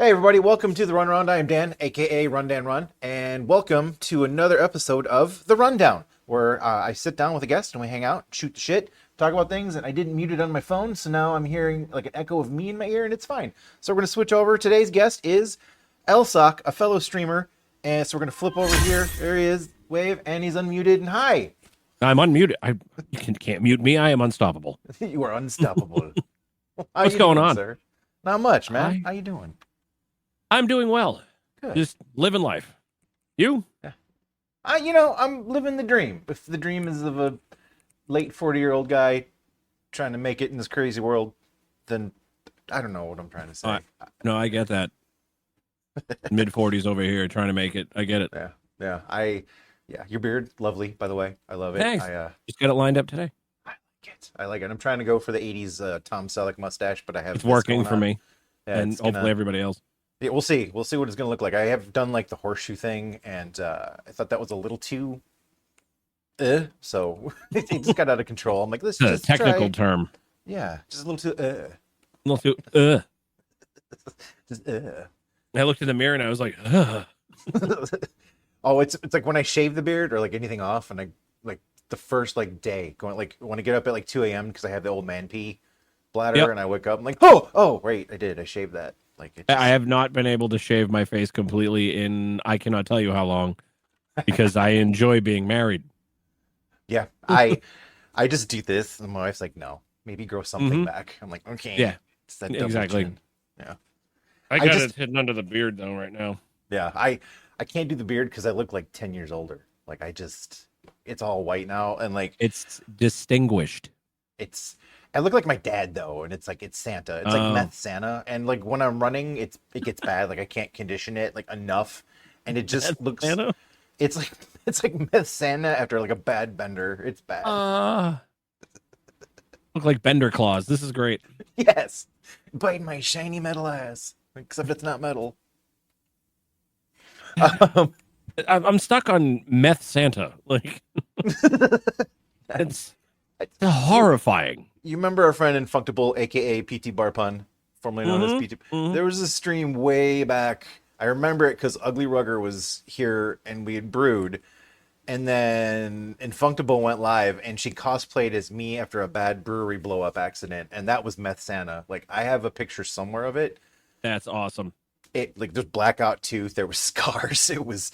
Hey everybody, welcome to the Run Around. I am Dan, aka Run Dan Run, and welcome to another episode of The Rundown, where I sit down with a guest and we hang out, shoot the shit, talk about things, and I didn't mute it on my phone, so now I'm hearing like an echo of me in my ear, and it's fine. So we're going to switch over. Today's guest is ElSock, a fellow streamer, and so we're going to flip over here. There he is, wave, and he's unmuted, and hi! I'm unmuted. You can't mute me. I am unstoppable. You are unstoppable. How What's you going doing, on? sir? Not much, man. Hi. How you doing? I'm doing well. Good. Just living life. You? I'm living the dream. If the dream is of a late 40-year-old guy trying to make it in this crazy world, then I don't know what I'm trying to say. No, I get that. Mid 40s over here trying to make it. I get it. Yeah. Your beard, lovely, by the way. I love it. Thanks. Just got it lined up today. I like it. I'm trying to go for the 80s Tom Selleck mustache, but I have It's working for me. Yeah, and hopefully everybody else. Yeah, we'll see. We'll see what it's going to look like. I have done like the horseshoe thing, and I thought that was a little too so it just got out of control. I'm like, let's just a technical try. term. Yeah, just a little too A little too, just I looked in the mirror and I was like, Oh, it's like when I shave the beard or like anything off, and I like the first like day going like when I get up at like 2 a.m. because I have the old man pee bladder, Yep. and I wake up, I'm like, oh, right, I shaved that. Like it I have not been able to shave my face completely in I cannot tell you how long because I enjoy being married. Yeah, I just do this, and my wife's like, no, maybe grow something Mhm. back. I'm like, okay, Yeah, it's that double exactly. chin. Yeah, I got just- it hidden under the beard though right now. yeah. I can't do the beard because I look like 10 years older. Like it's all white now, and like It's distinguished. I look like my dad though, and it's Santa. It's like meth Santa, and like when I'm running, it gets bad. Like I can't condition it like enough, and it just Meth looks. Santa? It's like meth Santa after like a bad bender. It's bad. Look like Bender Claws. This is great. Yes, bite my shiny metal ass. Except it's not metal. I'm stuck on Meth Santa. Like, it's horrifying. You remember our friend Infunctable, aka PT Barpun, formerly known as PT? Mhm. There was a stream way back. I remember it because Ugly Rugger was here and we had brewed. And then Infunctable went live and she cosplayed as me after a bad brewery blow up accident. And that was Meth Santa. Like, I have a picture somewhere of it. That's awesome. It like there's blackout tooth, there was scars. It was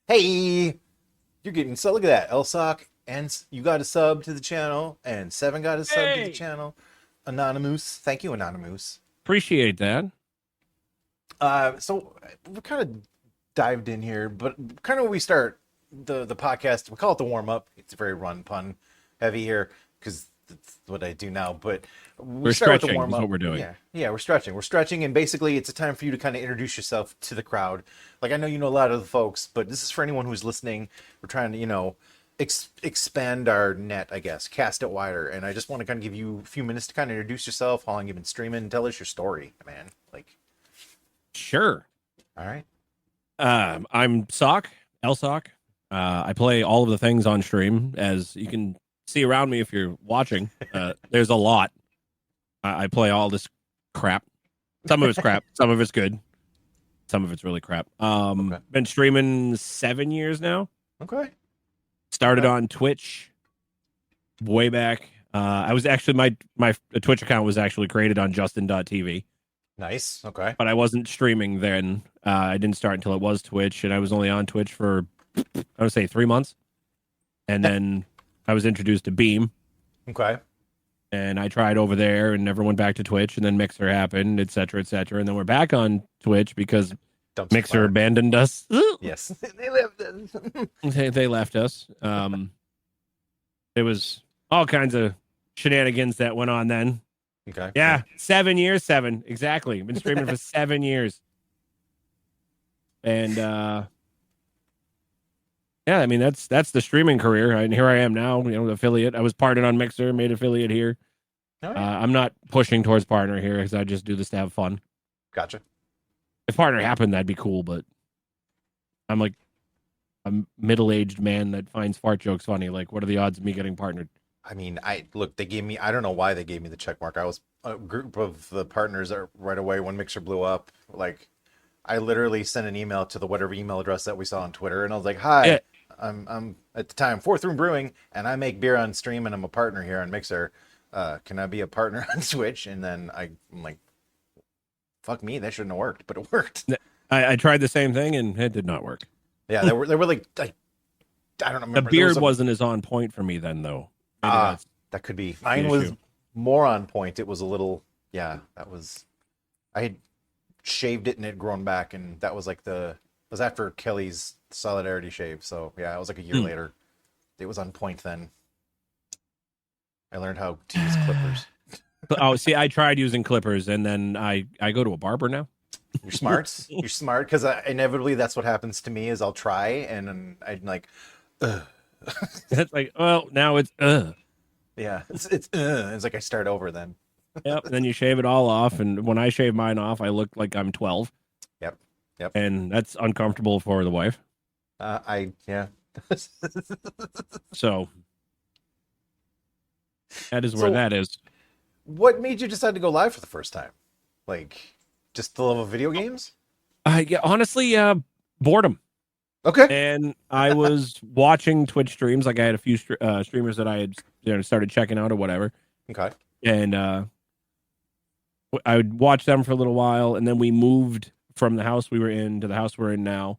hey, you're getting so look at that. ElSock, and you got a sub to the channel, and Seven got a sub to the Hey. channel. Anonymous. Thank you, Anonymous. Appreciate that. So we kind of dived in here, but kind of when we start the podcast, we call it the warm up. It's very run pun heavy here because that's what I do now. But We're start with the stretching is warm-up. what we're doing. Yeah, we're stretching. We're stretching, and basically, it's a time for you to kind of introduce yourself to the crowd. Like I know you know a lot of the folks, but this is for anyone who's listening. We're trying to expand our net, I guess, cast it wider. And I just want to kind of give you a few minutes to kind of introduce yourself, how long you've been streaming, and tell us your story, man. Like, Sure. all right. I'm Sock, ElSock. I play all of the things on stream, as you can see around me if you're watching. There's a lot. I play all this crap. Some of it's crap. Some of it's good. Some of it's really crap. Okay. Been streaming 7 years now. Okay. Started Okay. on Twitch way back. I was actually my Twitch account was actually created on Justin.tv, Nice. Okay. but I wasn't streaming then. I didn't start until it was Twitch, and I was only on Twitch for I would say 3 months, and then I was introduced to Beam, Okay. and I tried over there, and never went back to Twitch, and then Mixer happened, et cetera, and then we're back on Twitch because Dumps Mixer fire. abandoned us. Yes. They lived. They left us. There was all kinds of shenanigans that went on then. Okay. Yeah, 7 years, exactly. Been streaming for 7 years, and yeah, I mean that's the streaming career, and here I am now. Affiliate. I was partnered on Mixer, made affiliate here. All right. I'm not pushing towards partner here because I just do this to have fun. Gotcha. If partner happened, that'd be cool, but I'm a middle-aged man that finds fart jokes funny. Like, what are the odds of me getting partnered? I mean, they gave me, I don't know why they gave me the check mark. I was a group of the partners that right away when Mixer blew up. Like, I literally sent an email to the whatever email address that we saw on Twitter, and I was like, Yeah, "Hi, I'm at the time Fourth Room Brewing, and I make beer on stream, and I'm a partner here on Mixer. Can I be a partner on Twitch?" And then I'm like, "Fuck me, that shouldn't have worked," but it worked. I tried the same thing and it did not work. Yeah, they were like I don't The remember. There was beard some wasn't as on point for me then, though. Maybe that's that could be. the Mine was issue. more on point. It was a little, yeah, that was. I had shaved it and it had grown back, and that was like it was after Kelly's Solidarity shave. So yeah, it was like a year later. It was on point then. I learned how to use clippers. Oh, see, I tried using clippers, and then I go to a barber now. You're smart. You're smart because inevitably that's what happens to me. Is I'll try and then I'm like, ugh. It's like, well, now it's Yeah, it's like I start over then. yep. And then you shave it all off, and when I shave mine off, I look like I'm 12, Yep, yep. and that's uncomfortable for the wife. Yeah. So that is where So, that is. what made you decide to go live for the first time? Like, just the love of video games? Yeah, honestly, boredom. Okay. And I was watching Twitch streams. Like I had a few streamers that I had started checking out or whatever, Okay. and I would watch them for a little while, and then we moved from the house we were in to the house we're in now,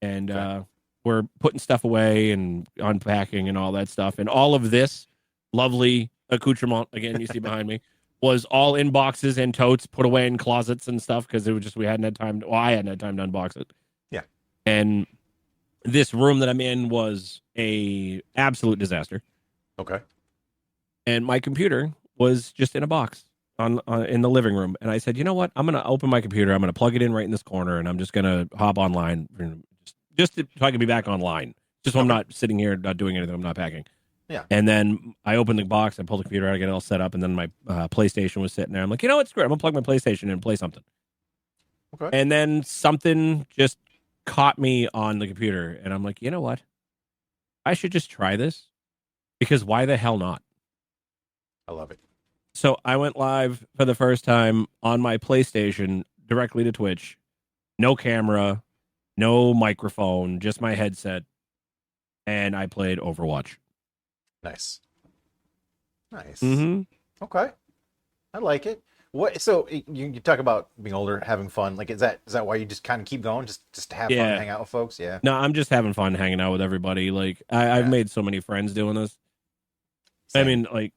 and Okay. we're putting stuff away and unpacking and all that stuff, and all of this lovely accoutrement again you see behind me was all in boxes and totes put away in closets and stuff because it was just we hadn't had time. Well, I hadn't had time to unbox it. Yeah. And this room that I'm in was a absolute disaster, Okay. and my computer was just in a box on in the living room. And I said, you know what? I'm gonna open my computer. I'm gonna plug it in right in this corner, and I'm just gonna hop online, so I can be back online. Just so I'm Okay. not sitting here not doing anything. I'm not packing. Yeah. And then I opened the box. I pulled the computer out. I get it all set up, and then my PlayStation was sitting there. I'm like, you know what? Screw it. I'm gonna plug my PlayStation in and play something. Okay. And then something just caught me on the computer, and I'm like, you know what? I should just try this because why the hell not? I love it. So I went live for the first time on my PlayStation directly to Twitch. No camera, no microphone, just my headset. And I played Overwatch. Nice. Nice. Mm-hmm. Okay. I like it. What? So you talk about being older, having fun. Like, is that why you just kind of keep going, just to have fun, Yeah. and hang out with folks? Yeah. No, I'm just having fun hanging out with everybody. Like I've Yeah. made so many friends doing this. I Same. mean, like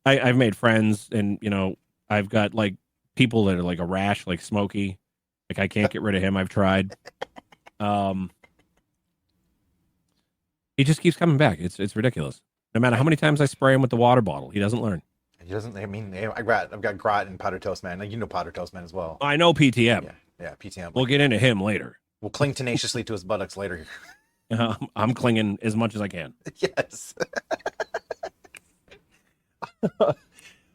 I've made friends, and I've got like people that are like a rash, like Smokey. Like I can't get rid of him. I've tried. He just keeps coming back. It's ridiculous. No matter how many times I spray him with the water bottle, he doesn't learn. He doesn't. I mean, I've got Grot and Powder Toast Man. Like, you know Powder Toast Man as well. I know PTM. Yeah. Yeah. PTM. We'll get into him later. We'll cling tenaciously to his buttocks later. I'm clinging as much as I can. Yes.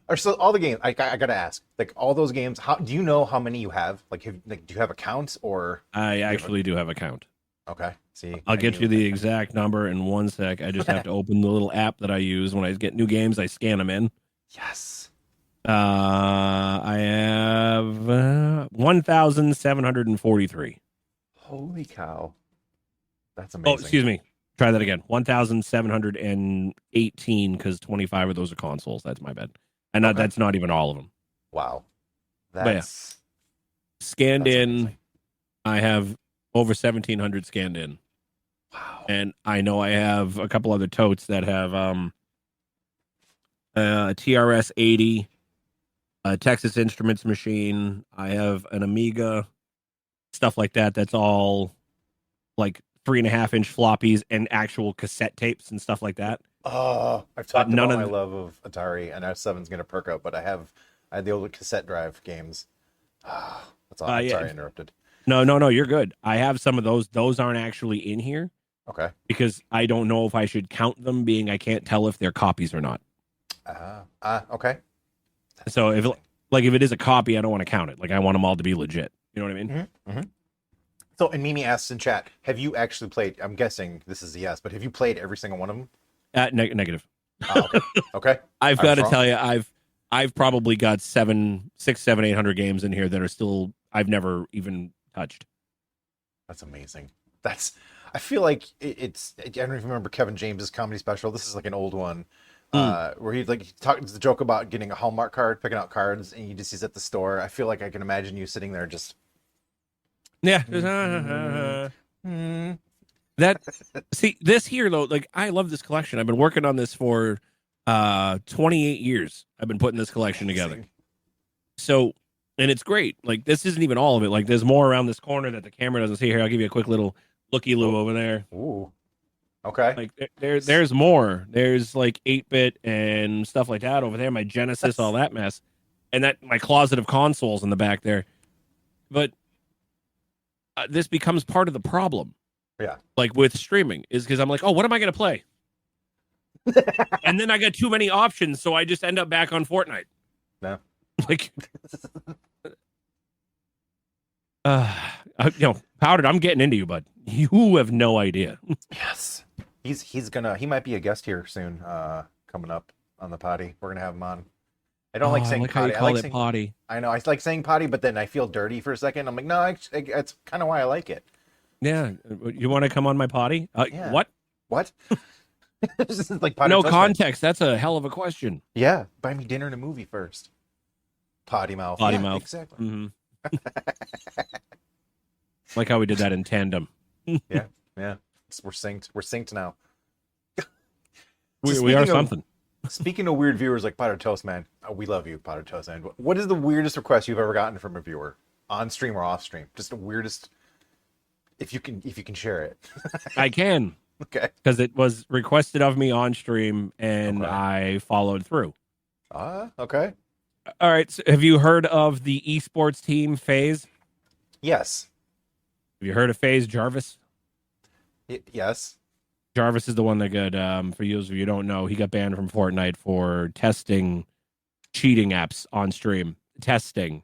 Or so all the games. I gotta ask. Like, all those games. How do you know how many you have? Like, do you have accounts or? I actually do have a count. Okay. See, I'll get you the exact number in 1 sec. I just have to open the little app that I use when I get new games. I scan them in. Yes. I have 1,743. Holy cow. That's Oh, amazing. excuse me. Try that again. 1,718 because 25 of those are consoles. That's my bad. And Okay. that's not even all of them. Wow. yeah. That's Scanned That's in, amazing. I have over 1,700 scanned in. wow. And I know I have a couple other totes that have a TRS 80, a Texas Instruments machine. I have an Amiga, stuff like that. That's all like 3.5-inch floppies and actual cassette tapes and stuff like that. I've talked none about my of love of Atari, and F7's gonna perk up, but I had the old cassette drive games. That's all. I'm yeah. sorry, I interrupted. No, you're good. I have some of those. Those aren't actually in here Okay. because I don't know if I should count them, being I can't tell if they're copies or not. Okay. So if it is a copy, I don't want to count it. Like I want them all to be legit. You know what I mean? Mm-hmm. So, and Mimi asks in chat, have you actually played? I'm guessing this is a yes, but have you played every single one of them? Negative. Oh, okay. Okay. I've I got was to wrong. tell you, I've probably got 800 games in here that are still I've never even touched. That's amazing. That's. I feel like it's. I don't even remember Kevin James's comedy special. This is like an old one, Mm. where he talks the joke about getting a Hallmark card, picking out cards, and he's at the store. I feel like I can imagine you sitting there just. Yeah. Mm, mm. That see this here though, like I love this collection. I've been working on this for 28 years. I've been putting this collection together. Amazing. So, and it's great. Like this isn't even all of it. Like there's more around this corner that the camera doesn't see. Here, I'll give you a quick little looky loo Oh, over there. ooh. Okay. Like there's more. There's like 8-bit and stuff like that over there. My Genesis, all That's that mess, and that my closet of consoles in the back there. But this becomes part of the problem. yeah. Like with streaming, is because I'm like, oh, what am I going to play? And then I got too many options, so I just end up back on Fortnite. No. Like, Powdered, I'm getting into you, bud. You have no idea. Yes. He might be a guest here soon, coming up on the potty. We're gonna have him on. I don't like I saying like how you potty. I call like it saying potty. I know I like saying potty, but then I feel dirty for a second. I'm like, no, that's kind of why I like it. Yeah, you want to come on my potty? Yeah. What? What? This is like potty No toast man. context. That's a hell of a question. Yeah, buy me dinner and a movie first. Potty mouth. Potty Yeah, mouth. exactly. Mm-hmm. Like how we did that in tandem. Yeah, yeah. We're synced. We're synced now. We are speaking of- something. Speaking of weird viewers like Potter Toast Man, we love you, Potter Toast Man. What is the weirdest request you've ever gotten from a viewer, on stream or off stream? Just the weirdest, if you can share it. I can, Okay. because it was requested of me on stream, and Okay. I followed through. Okay. All right. So have you heard of the esports team FaZe? Yes. Have you heard of FaZe Jarvis? Yes. Jarvis is the one that got, for those of you who don't know, he got banned from Fortnite for testing cheating apps on stream. Testing.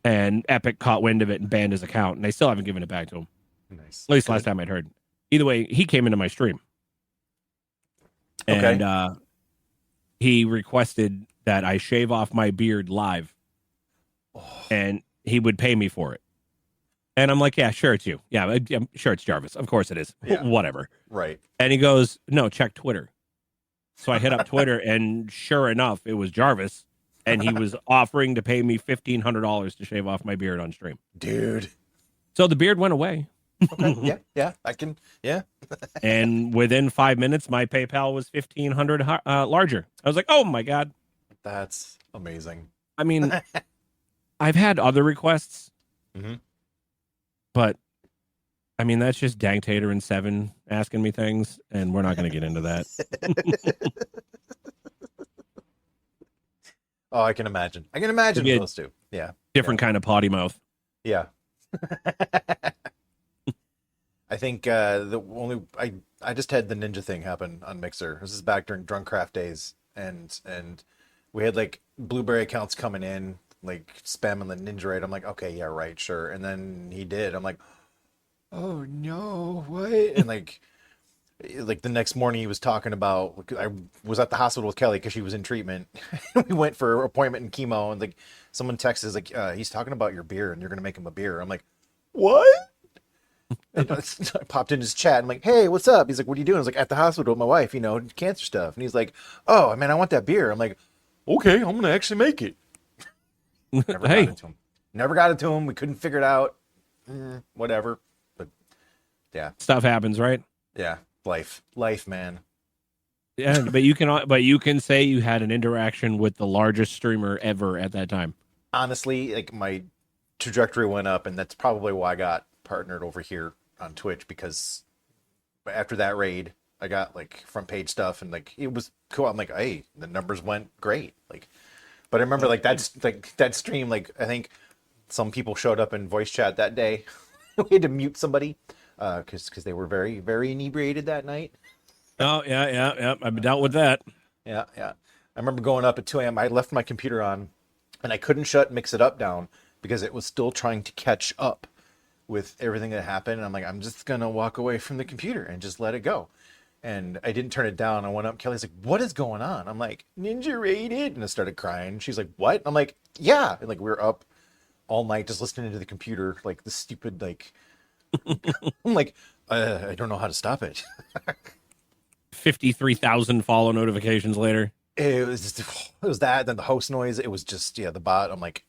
And Epic caught wind of it and banned his account, and they still haven't given it back to him. Nice. At least last time I'd heard. Either way, he came into my stream. Okay. And he requested that I shave off my beard live, Oh, and he would pay me for it. And I'm like, yeah, sure, it's you. Yeah, I'm sure it's Jarvis. Of course it is. Yeah. Whatever. right. And he goes, no, check Twitter. So I hit up Twitter, and sure enough, it was Jarvis, and he was offering to pay me $1,500 to shave off my beard on stream. Dude. So the beard went away. Okay. Yeah. Yeah. I can. Yeah. And within 5 minutes, my PayPal was 1,500 larger. I was like, oh my God. That's amazing. I mean, I've had other requests, Mm-hmm. but I mean, that's just Dank Tater and Seven asking me things, and we're not going to get into that. Oh, I can imagine. I can imagine Yeah. those two. Yeah. Different kind of potty mouth. Yeah. I think I just had the ninja thing happen on Mixer. This is back during Drunkcraft days, and we had like blueberry accounts coming in, like spamming the ninja raid. I'm like, okay, yeah, right, sure. And then he did. I'm like, oh no, what? And like the next morning he was talking about, I was at the hospital with Kelly because she was in treatment. We went for appointment and chemo, and like someone texted like, he's talking about your beer and you're gonna make him a beer. I'm like, what? And I popped in his chat. I'm like, hey, what's up? He's like, what are you doing? I was like, at the hospital with my wife, cancer stuff. And he's like, oh man, I want that beer. I'm like, okay, I'm gonna actually make it. Never Hey. got it to him. Never got it to him. We couldn't figure it out. Whatever. But yeah, Stuff happens, right? yeah. Life, man. Yeah, but you can say you had an interaction with the largest streamer ever at that time. Honestly, like my trajectory went up, and that's probably why I got partnered over here on Twitch, because after that raid, I got like front page stuff, and like it was cool. I'm like, hey, the numbers went great. Like, but I remember like that stream. Like, I think some people showed up in voice chat that day. We had to mute somebody because they were very, very inebriated that night. Oh yeah. I've dealt with that. Yeah. I remember going up at 2 a.m. I left my computer on, and I couldn't shut Mix It Up down because it was still trying to catch up with everything that happened. And I'm like, I'm just gonna walk away from the computer and just let it go. and I didn't turn it down. I went up. Kelly's like, "What is going on?" I'm like, "Ninja rated," and I started crying. She's like, "What?" I'm like, "Yeah." And like we were up all night just listening to the computer, like the stupid like. I'm like, I don't know how to stop it. 53,000 follow notifications later. It was that. Then the host noise. It was just the bot. I'm like,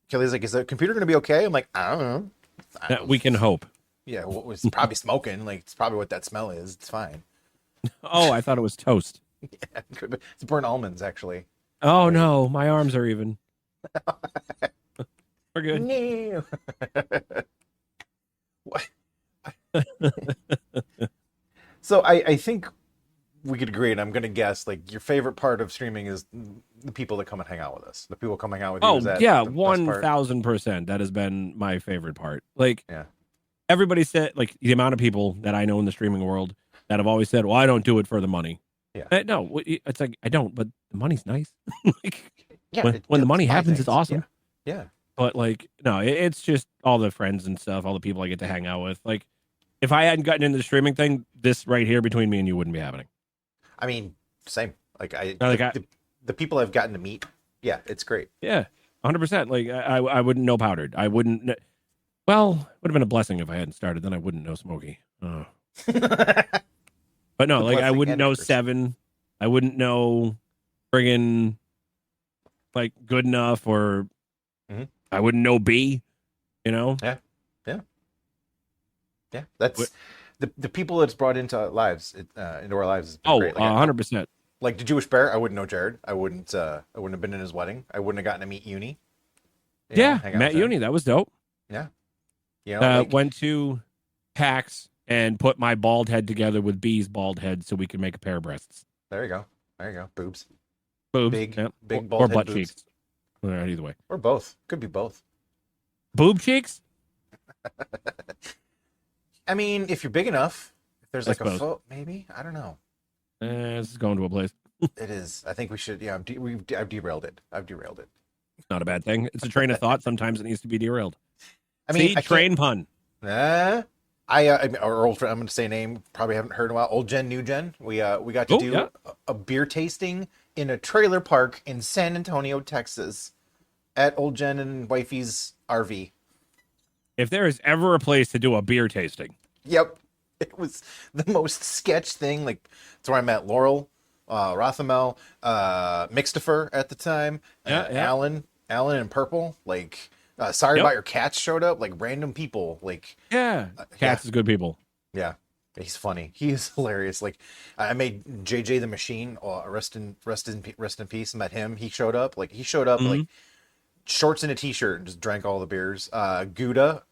Kelly's like, "Is the computer gonna be okay?" I'm like, "I don't know." We can hope. Yeah, well, it's probably smoking. Like it's probably what that smell is. It's fine. Oh, I thought it was toast. Yeah, it's burnt almonds actually. Oh, Like, no. My arms are even. We're good. no. What? So I think we could agree, and I'm gonna guess like your favorite part of streaming is the people that come and hang out with us. The people come hang out with you. Oh, Is that yeah. the best part? 1,000%. That has been my favorite part. Like, Yeah. everybody said, like, the amount of people that I know in the streaming world that have always said, well, I don't do it for the money. Yeah. No, it's like, I don't, but the money's nice. Like, Yeah. when the money buy happens, things. it's awesome. Yeah. But, like, no, it's just all the friends and stuff, all the people I get to hang out with. Like, if I hadn't gotten into the streaming thing, this right here between me and you wouldn't be happening. I mean, same. Like the people I've gotten to meet. Yeah, it's great. Yeah, 100%. Like, I wouldn't know Powdered. I wouldn't. Well, would have been a blessing if I hadn't started. Then I wouldn't know Smokey. Oh. But no, like, I wouldn't know Seven. I wouldn't know friggin' like Good Enough, or I wouldn't know B. You know? Yeah. That's the people that's brought into our lives. Into our lives. Has been great. Like, 100%. Like the Jewish Bear, I wouldn't know Jared. I wouldn't have been in his wedding. I wouldn't have gotten to meet Uni. Yeah, met Uni. That was dope. Yeah. Like, went to PAX and put my bald head together with B's bald head so we could make a pair of breasts. There you go. Boobs. Big bald or head butt boobs. cheeks. Either way. Or both. Could be both. Boob cheeks? I mean, if you're big enough, if there's like I a suppose. foot, maybe. I don't know. This is going to a place. It is. I think we should. Yeah, I've derailed it. Not a bad thing. It's a train of thought. Sometimes it needs to be derailed. I mean, train pun. Our old friend, I'm going to say a name, probably haven't heard in a while. Old Gen, New Gen. We got to do a beer tasting in a trailer park in San Antonio, Texas, at Old Gen and Wifey's RV. If there is ever a place to do a beer tasting. Yep. It was the most sketch thing. Like, that's where I met Laurel, Rothamel, Mixtifer at the time, Alan and Purple. Like, Sorry About Your Cats showed up. Like, random people. Like, Cats is good people. Yeah, he's funny. He is hilarious. Like, I made JJ the Machine. Rest in peace. Met him. He showed up. Like, like shorts and a t-shirt and just drank all the beers. Gouda,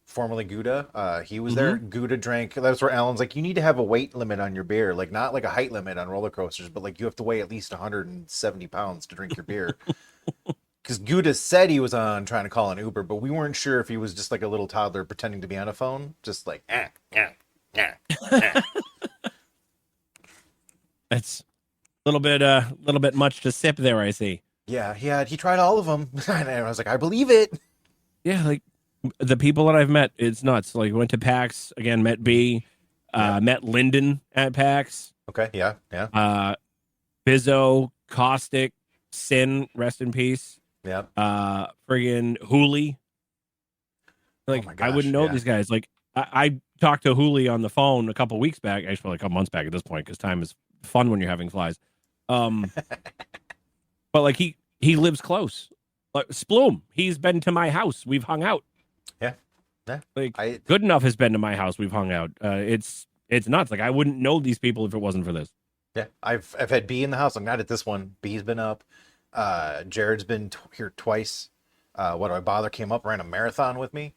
formerly Gouda, he was there. Gouda drank. That's where Alan's like, you need to have a weight limit on your beer, like not like a height limit on roller coasters, but like you have to weigh at least 170 pounds to drink your beer. Because Gouda said he was on trying to call an Uber, but we weren't sure if he was just like a little toddler pretending to be on a phone, just like That's a little bit much to sip there, I see. Yeah, he tried all of them, and I was like, I believe it. Yeah, like the people that I've met, it's nuts. Like, went to PAX again, met B, met Lyndon at PAX. Okay, yeah. Bizzo, Caustic, Sin, rest in peace. Yeah. Friggin' Hooli. Like, oh my gosh, I wouldn't know these guys. Like, I talked to Hooli on the phone a couple weeks back, actually, like a couple months back at this point, because time is fun when you're having flies. But like he lives close. Like Sploom, he's been to my house. We've hung out. Yeah. Like Good Enough has been to my house. We've hung out. It's nuts. Like, I wouldn't know these people if it wasn't for this. Yeah, I've had B in the house. I'm not at this one. B's been up. Jared's been here twice. What do I bother? Came up, ran a marathon with me.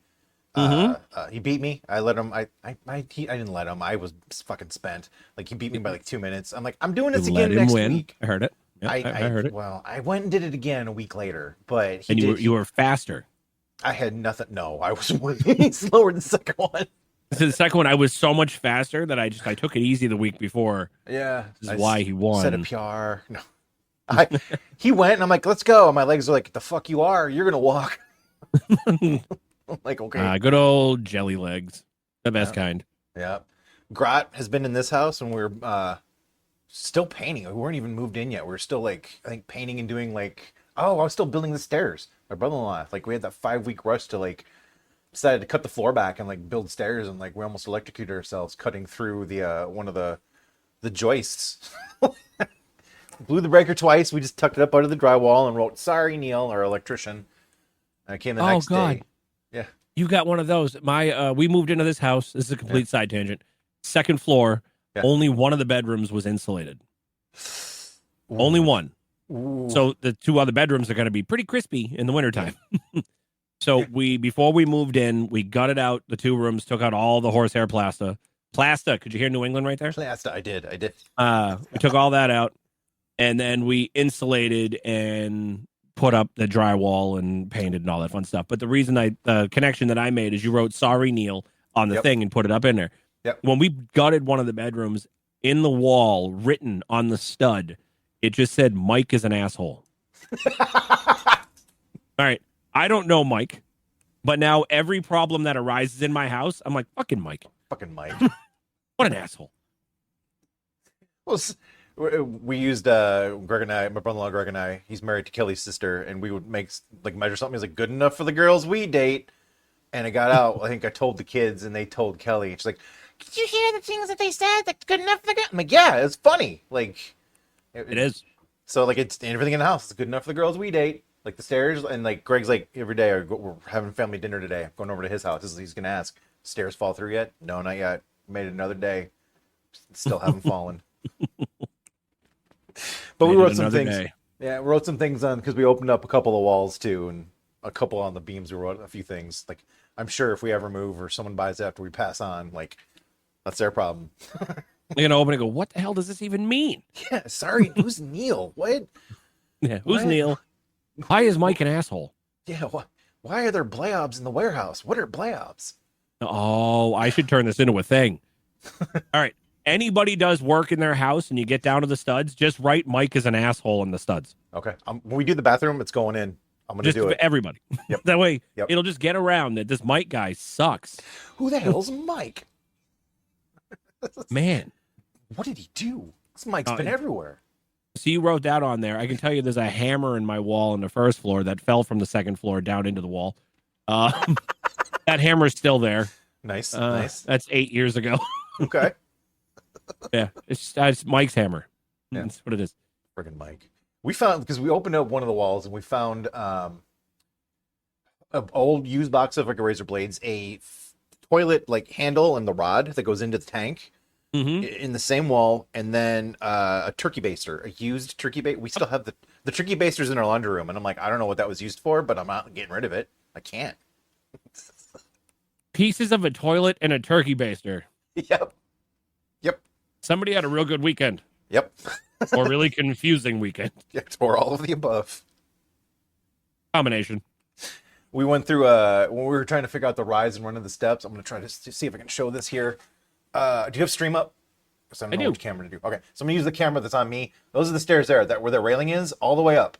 He beat me. I let him. I didn't let him. I was fucking spent. Like, he beat me by like 2 minutes. I'm like, I'm doing this again next week. I heard it. Yeah, I heard it. Well, I went and did it again a week later, but you were faster. I had nothing. No, I was way slower than the second one. So the second one, I was so much faster that I took it easy the week before. Yeah, this is why he won. Set a PR. No, he went, and I'm like, let's go. And my legs are like, the fuck you are? You're gonna walk. I'm like, okay. Good old jelly legs, the best kind. Yeah. Grot has been in this house, and we're still painting. We weren't even moved in yet. We are still like, I think, painting and doing like, oh, I was still building the stairs. My brother-in-law, like, we had that 5 week rush to like decided to cut the floor back and like build stairs, and like we almost electrocuted ourselves cutting through the one of the joists. Blew the breaker twice. We just tucked it up out of the drywall and wrote, "Sorry, Neil," our electrician. And I came the next day. Yeah. You got one of those. We moved into this house. This is a complete side tangent. Second floor. Yeah. Only one of the bedrooms was insulated. Ooh. Only one. Ooh. So the two other bedrooms are going to be pretty crispy in the wintertime. So before we moved in, we gutted out the 2 rooms, took out all the horsehair plaster. Plasta. Could you hear New England right there? Plasta. I did. We took all that out, and then we insulated and put up the drywall and painted and all that fun stuff. But the reason the connection that I made is you wrote "Sorry, Neil" on the thing and put it up in there. Yep. When we gutted one of the bedrooms, in the wall, written on the stud, it just said, "Mike is an asshole." All right. I don't know Mike, but now every problem that arises in my house, I'm like, fucking Mike. Fucking Mike. What an asshole. Well, we used Greg and I, my brother-in-law Greg and I. He's married to Kelly's sister, and we would measure something. He's like, "Good enough for the girls we date." And it got out. I think I told the kids, and they told Kelly. She's like, "Did you hear the things that they said? Like, good enough for the girls?" I'm like, "Yeah, it's funny. Like, It is. So like, it's everything in the house. It's good enough for the girls we date." Like the stairs, and like Greg's like, every day we're having family dinner today. I'm going over to his house. He's gonna ask, "Stairs fall through yet?" "No, not yet." Made it another day. Still haven't fallen. But we wrote some things. Day. Yeah, we wrote some things on, because we opened up a couple of walls too, and a couple on the beams. We wrote a few things. Like, I'm sure if we ever move or someone buys it after we pass on, like, that's their problem. You're gonna open and go, "What the hell does this even mean?" Yeah, sorry, who's Neil? What? Yeah, who's Neil? Why is Mike an asshole? Yeah, why are there blowjobs in the warehouse? What are blowjobs? Oh, I should turn this into a thing. All right. Anybody does work in their house and you get down to the studs, just write "Mike is an asshole" in the studs. Okay. When we do the bathroom, it's going in. I'm going to do it. Everybody. Yep. That way, it'll just get around that this Mike guy sucks. Who the hell's Mike? Man. What did he do? This Mike's been everywhere. So you wrote that on there. I can tell you there's a hammer in my wall on the first floor that fell from the second floor down into the wall. That hammer's still there. Nice. That's 8 years ago. Okay. Yeah, it's Mike's hammer. Yeah. That's what it is. Friggin' Mike. We found, because we opened up one of the walls and we found an old used box of like razor blades, a toilet like handle and the rod that goes into the tank in the same wall, and then a turkey baster, a used turkey baster. We still have the turkey basters in our laundry room, and I'm like, I don't know what that was used for, but I'm not getting rid of it. I can't. Pieces of a toilet and a turkey baster. Yep. Somebody had a real good weekend. Yep. Or really confusing weekend. Yeah, or all of the above. Combination. We went through when we were trying to figure out the rise and run of the steps. I'm going to try to see if I can show this here. Do you have stream up? I don't know which camera to do. Okay, so I'm going to use the camera that's on me. Those are the stairs there, where the railing is, all the way up.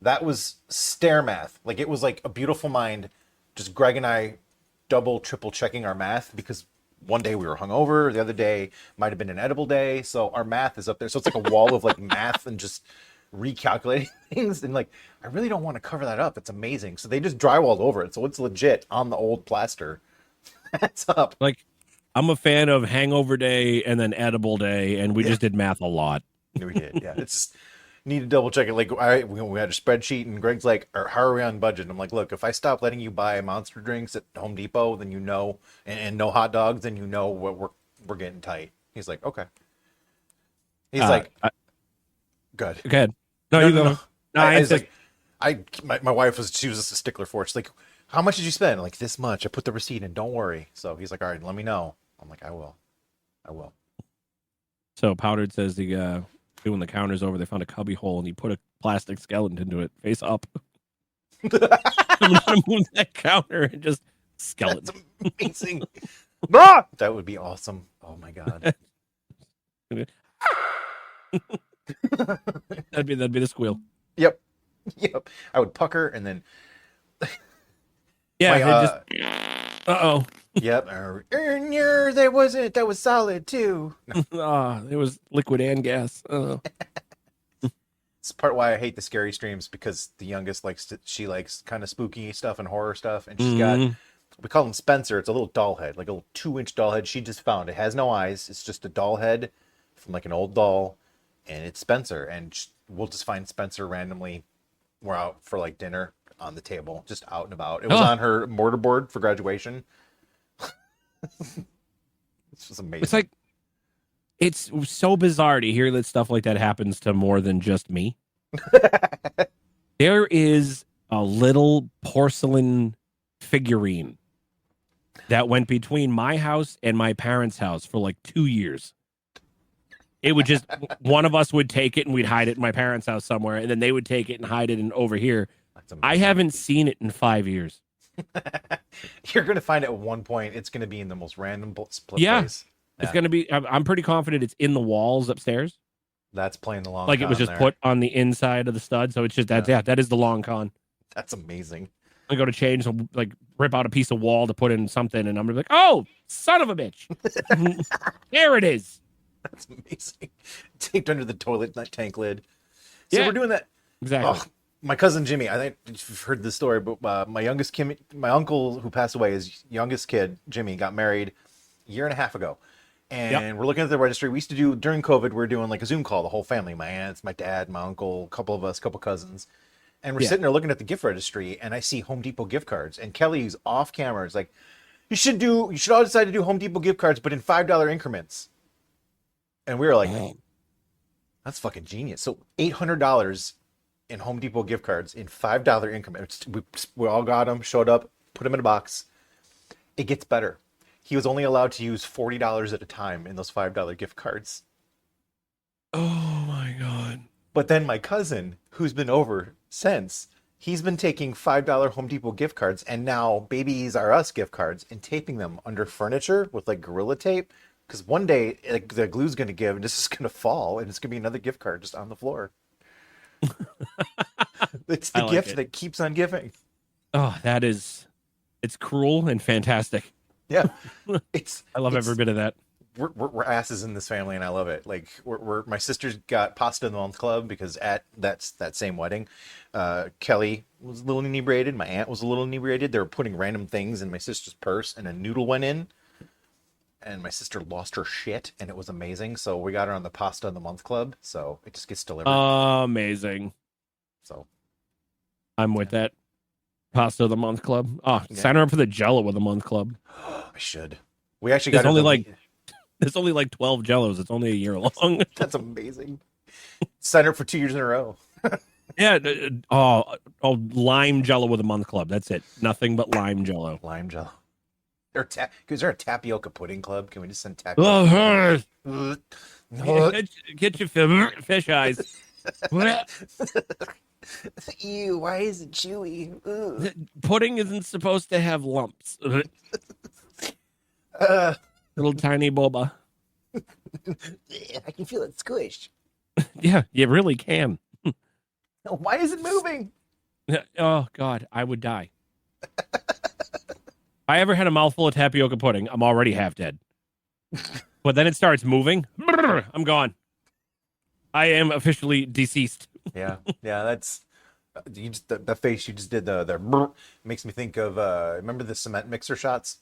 That was stair math. Like, it was like a beautiful mind. Just Greg and I double, triple checking our math, because one day we were hungover, the other day might have been an edible day, so our math is up there. So it's like a wall of like math and just recalculating things, and like, I really don't want to cover that up. It's amazing. So they just drywalled over it, so it's legit on the old plaster. That's up. Like, I'm a fan of hangover day and then edible day, and we just did math a lot. We did, yeah. It's need to double check it. Like, we had a spreadsheet, and Greg's like, "How are we on budget?" And I'm like, "Look, if I stop letting you buy Monster drinks at Home Depot, then you know, and no hot dogs, then you know what we're getting tight." He's like, "Okay." He's like, "Good." Good. No, you go. No, I was like, my wife was just a stickler for it. She's like, "How much did you spend?" I'm like, "This much. I put the receipt in. Don't worry." So he's like, "All right, let me know." I'm like, "I will." So Powdered says the doing the counters over, they found a cubby hole and he put a plastic skeleton into it, face up. I'm gonna move that counter and just skeleton. That's amazing. Ah! That would be awesome. Oh my god. that'd be the squeal. Yep. I would pucker and then. Yeah. Uh oh. Yep. That was solid too. It was liquid and gas. It's part why I hate the scary streams because the youngest she likes kind of spooky stuff and horror stuff, and she's got Mm. we call him Spencer. It's a little doll head, like a little 2-inch doll head she just found. It has no eyes. It's just a doll head from like an old doll, and it's Spencer. And we'll just find Spencer randomly. We're out for like dinner on the table, just out and about. It was Oh, on her mortarboard for graduation. It's just amazing. it's like it's so bizarre to hear that stuff like that happens to more than just me. There is a little porcelain figurine that went between my house and my parents' house for like 2 years. It would just one of us would take it and we'd hide it in my parents' house somewhere, and then they would take it and hide it in over here. That's I amazing. haven't seen it in 5 years. You're gonna find it at one point. It's gonna be in the most random split Yeah. place. It's Yeah. gonna be. I'm pretty confident it's in the walls upstairs. That's playing the long. Like it was con just there. put on the inside of the stud. So it's just that. Yeah, that is the long con. That's amazing. I go to change, so like rip out a piece of wall to put in something, and I'm gonna be like, "Oh, son of a bitch! There it is." That's amazing. Taped under the toilet tank lid. So Yeah. we're doing that. Exactly. Oh, my cousin Jimmy. I think you've heard this story, but my uncle who passed away, his youngest kid, Jimmy, got married a year and a half ago. And we're looking at the registry. We used to do during COVID. We are doing like a Zoom call, the whole family, my aunts, my dad, my uncle, a couple of us, a couple cousins, and we're Yeah. sitting there looking at the gift registry. And I see Home Depot gift cards. And Kelly's off camera is like, You should all decide to do Home Depot gift cards, but in $5 increments." And we were like, "That's fucking genius!" So $800 in Home Depot gift cards in $5 increments. We all got them, showed up, put them in a box. It gets better. He was only allowed to use $40 at a time in those $5 gift cards. Oh my god. But then my cousin, who's been over since, he's been taking $5 Home Depot gift cards and now Babies R Us gift cards and taping them under furniture with like Gorilla Tape. Because one day like, the glue's going to give and this is going to fall and it's going to be another gift card just on the floor. It's the I like gift it. that keeps on giving. Oh, it's cruel and fantastic. Yeah. I love every bit of that. We're asses in this family, and I love it. Like my sister's got pasta in the month club because at that same wedding, Kelly was a little inebriated. My aunt was a little inebriated. They were putting random things in my sister's purse, and a noodle went in, and my sister lost her shit, and it was amazing. So we got her on the pasta in the month club. So it just gets delivered. Amazing. So I'm with that. Pasta of the month club. Oh, Yeah. sign her up for the Jello of the month club. I should. We actually There's got only her like there's only like 12 Jellos. It's only a year long. That's amazing. Sign her up for 2 years in a row. Yeah. Lime Jello with a month club. That's it. Nothing but lime Jello. Lime jello. Is there a tapioca pudding club? Can we just send tapioca? Oh, No. get your fish eyes. Ew, why is it chewy? Ugh. Pudding isn't supposed to have lumps. Uh, Little tiny boba. I can feel it squish. Yeah, you really can. Why is it moving? Oh God, I would die. If I ever had a mouthful of tapioca pudding, I'm already half dead. But then it starts moving. I'm gone. I am officially deceased. Yeah, that's you just the face you just did the makes me think of remember the cement mixer shots?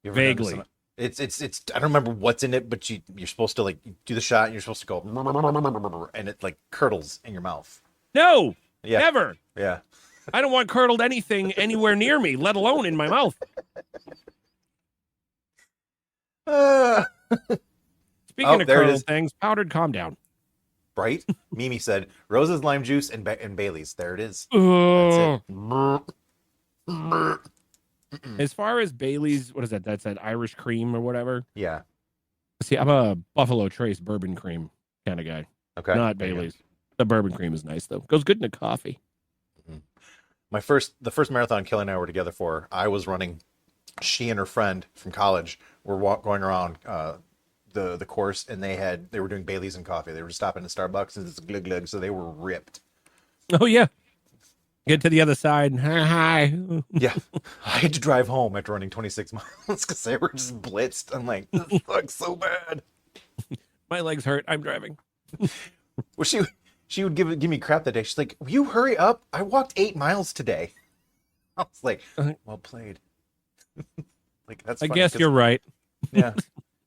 You ever done the Vaguely. cement- It's I don't remember what's in it, but you're supposed to like do the shot and you're supposed to go and it like curdles in your mouth. No, Yeah, never. yeah. I don't want curdled anything anywhere near me, let alone in my mouth. Speaking of there it curdled is. things, powdered calm down. Right? Mimi said roses, lime juice, and Bailey's. There it is. Ugh. That's it. As far as Bailey's, what is that? That's that Irish cream or whatever. Yeah. See, I'm a Buffalo Trace bourbon cream kind of guy, Okay. not There you go. Bailey's. The bourbon cream is nice though. Goes good in a coffee. The first marathon Kelly and I were together for, I was running. She and her friend from college were going around the course, and they were doing Bailey's and coffee. They were stopping at Starbucks and it's glug glug, so they were ripped. Oh yeah, Get to the other side. Hi. Yeah, I had to drive home after running 26 miles because they were just blitzed. I'm like, this sucks so bad. My legs hurt. I'm driving. Well, she would give me crap that day. She's like, "Will you hurry up? I walked 8 miles today." I was like, "Well played." Like that's I funny guess 'cause- you're right. yeah.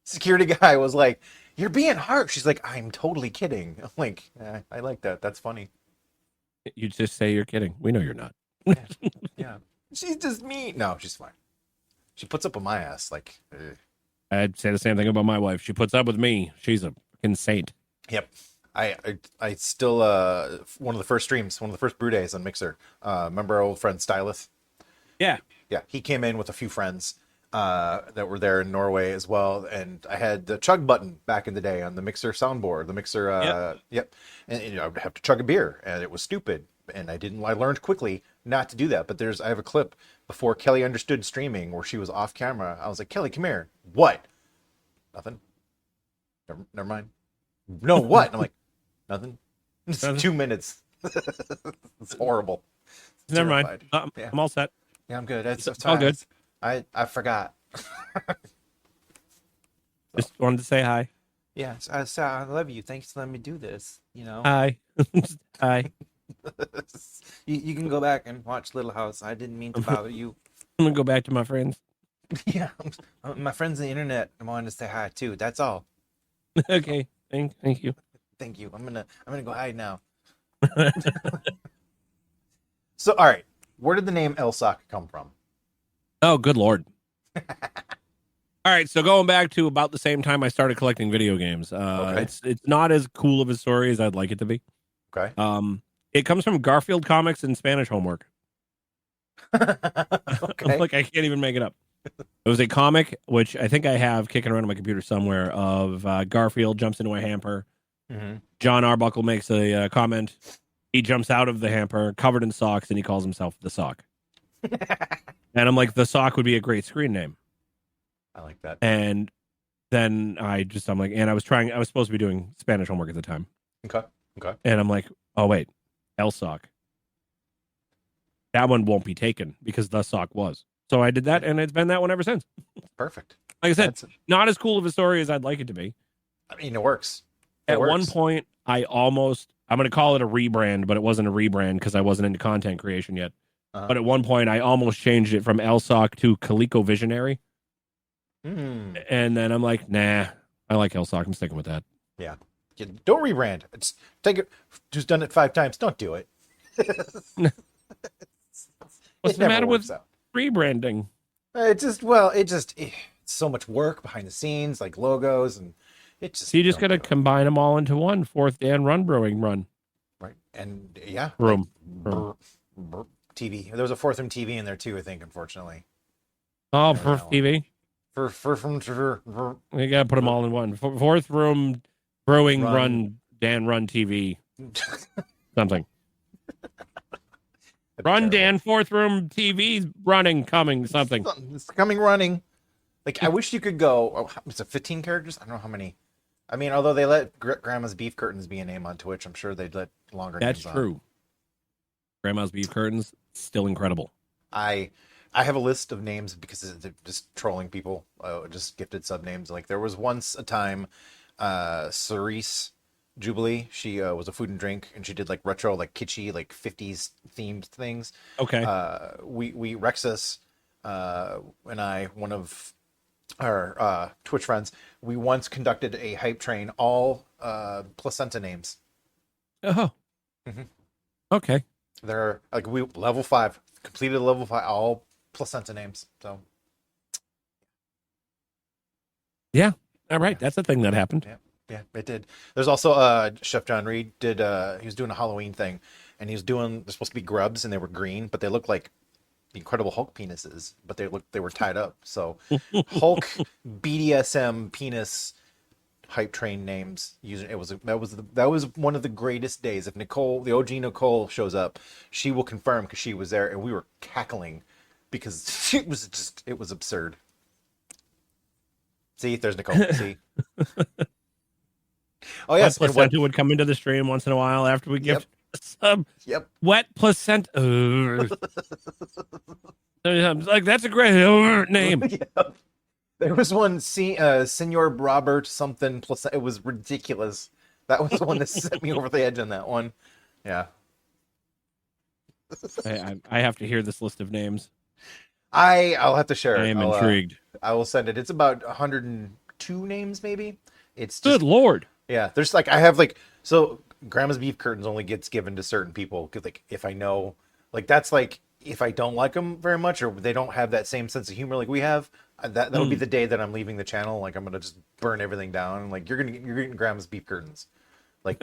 Security guy was like, "You're being harsh." She's like, "I'm totally kidding." I'm like, I like that. That's funny. You just say you're kidding. We know you're not. Yeah, yeah. She's just me. No, she's fine. She puts up with my ass. Like, I'd say the same thing about my wife. She puts up with me. She's a fucking saint. yep. I still one of the first streams, one of the first brew days on Mixer. Remember our old friend Stylus? Yeah. Yeah, he came in with a few friends that were there in Norway as well, and I had the chug button back in the day on the Mixer soundboard. The Mixer, yep. And you know, I would have to chug a beer, and it was stupid, and I didn't. I learned quickly not to do that. But I have a clip before Kelly understood streaming where she was off camera. I was like, Kelly, come here. What? Nothing. Never mind. No, what? And I'm like, nothing. It's Nothing. 2 minutes. It's horrible. Never mind. Terrified. Yeah. I'm all set. Yeah, I'm good. It's all good. I forgot. Just wanted to say hi. Yeah, I love you. Thanks for letting me do this. You know, Hi. Hi. you can go back and watch Little House. I didn't mean to bother you. I'm gonna go back to my friends. Yeah, my friends on the internet wanted to say hi too. That's all. Okay. Thank you. Thank you. I'm gonna go hide now. So, all right, where did the name ElSock come from? Oh, good lord. All right, so going back to about the same time I started collecting video games. Okay. It's not as cool of a story as I'd like it to be. Okay. It comes from Garfield Comics and Spanish Homework. Okay. Like I can't even make it up. It was a comic which I think I have kicking around on my computer somewhere of Garfield jumps into a hamper. Mm-hmm. John Arbuckle makes a comment. He jumps out of the hamper covered in socks and he calls himself the Sock. And I'm like, the Sock would be a great screen name. I like that. And then I'm like, and I was supposed to be doing Spanish homework at the time. Okay. Okay. And I'm like, oh wait, ElSock. That one won't be taken because the Sock was. So I did that and it's been that one ever since. Perfect. Like I said, not as cool of a story as I'd like it to be. I mean, it works. At one point, I'm going to call it a rebrand, but it wasn't a rebrand because I wasn't into content creation yet. Uh-huh. But at one point, I almost changed it from ElSock to Coleco Visionary. Mm. And then I'm like, nah, I like ElSock. I'm sticking with that. Yeah. Don't rebrand. It's take it. Who's done it 5 times? Don't do it. What's the matter with rebranding? It's so much work behind the scenes, like logos, and it just. So you just got to combine them all into one. Fourth Dan Run Brewing Run. Right. And yeah. Room. TV. There was a fourth room TV in there too, I think, unfortunately. Oh, for TV? We got to put them all in one. Fourth room brewing run Dan Run TV. Something. Run Dan, fourth room TV running, coming, something. It's coming running. Like, I wish you could go. Is it 15 characters? I don't know how many. I mean, although they let Grandma's Beef Curtains be a name on Twitch, I'm sure they'd let longer names. That's true. Grandma's Beef Curtains, still incredible. I have a list of names because they're just trolling people. Just gifted sub names. Like, there was once a time, Cerise Jubilee. She was a food and drink, and she did like retro, like kitschy, like 50s themed things. Okay. We Rexus, and I, one of our Twitch friends, we once conducted a hype train, all placenta names. Oh. Mm-hmm. Okay. They're like level 5, completed level 5, all placenta names. So. Yeah. All right. That's the thing that happened. Yeah, it did. There's also Chef John Reed he was doing a Halloween thing, and they're supposed to be grubs, and they were green, but they looked like the Incredible Hulk penises, but they were tied up. So Hulk BDSM penis hype train names. That was one of the greatest days. If Nicole, the OG Nicole, shows up, she will confirm because she was there, and we were cackling because it was absurd. See, there's Nicole. See. Oh yes, Placenta would come into the stream once in a while after we gift. Some Yep. wet placenta. Like, that's a great name. Yep. There was one, Senor Robert something plus. It was ridiculous. That was the one that sent me over the edge on that one. Yeah. I have to hear this list of names. I'll have to share I it. am intrigued. I will send it. It's about 102 names, maybe. It's Good just Lord. yeah. There's like I have like so Grandma's beef curtains only gets given to certain people because like if I know like that's like if I don't like them very much or they don't have that same sense of humor like we have, that'll be the day that I'm leaving the channel. Like I'm gonna just burn everything down. Like you're getting Grandma's beef curtains. Like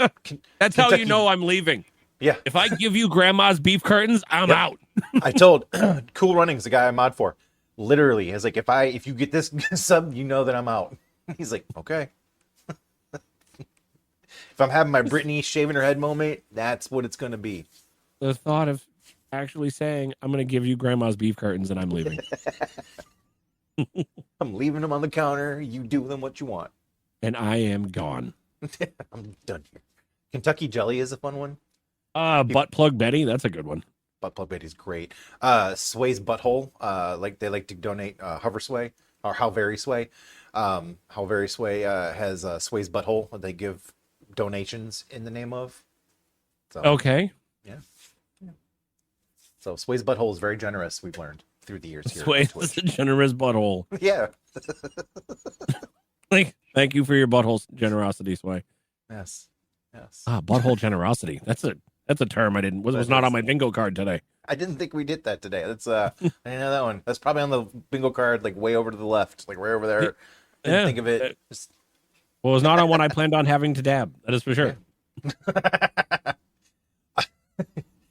That's how you know I'm leaving. Yeah. If I give you grandma's beef curtains, I'm out. I told Cool Runnings, the guy I mod for, literally is like if you get this sub, you know that I'm out. He's like, okay. If I'm having my Brittany shaving her head moment, that's what it's gonna be. The thought of actually saying, I'm going to give you grandma's beef curtains and I'm leaving. I'm leaving them on the counter. You do with them what you want. And I am gone. I'm done here. Kentucky Jelly is a fun one. Butt plug Betty, that's a good one. Butt plug Betty's great. Sway's Butthole. Like they like to donate Hover Sway or How Very Sway. How Very Sway has Sway's Butthole that they give donations in the name of. So, Okay. Yeah. So Sway's Butthole is very generous, we've learned through the years here. Sway is a generous butthole. Yeah. Thank you for your butthole generosity, Sway. Yes. Yes. Butthole generosity. That's a term I was not on my bingo card today. I didn't think we did that today. That's I didn't know that one. That's probably on the bingo card, like way over to the left, like right over there. Didn't think of it. Well, it's not on one I planned on having to dab. That is for sure. Yeah.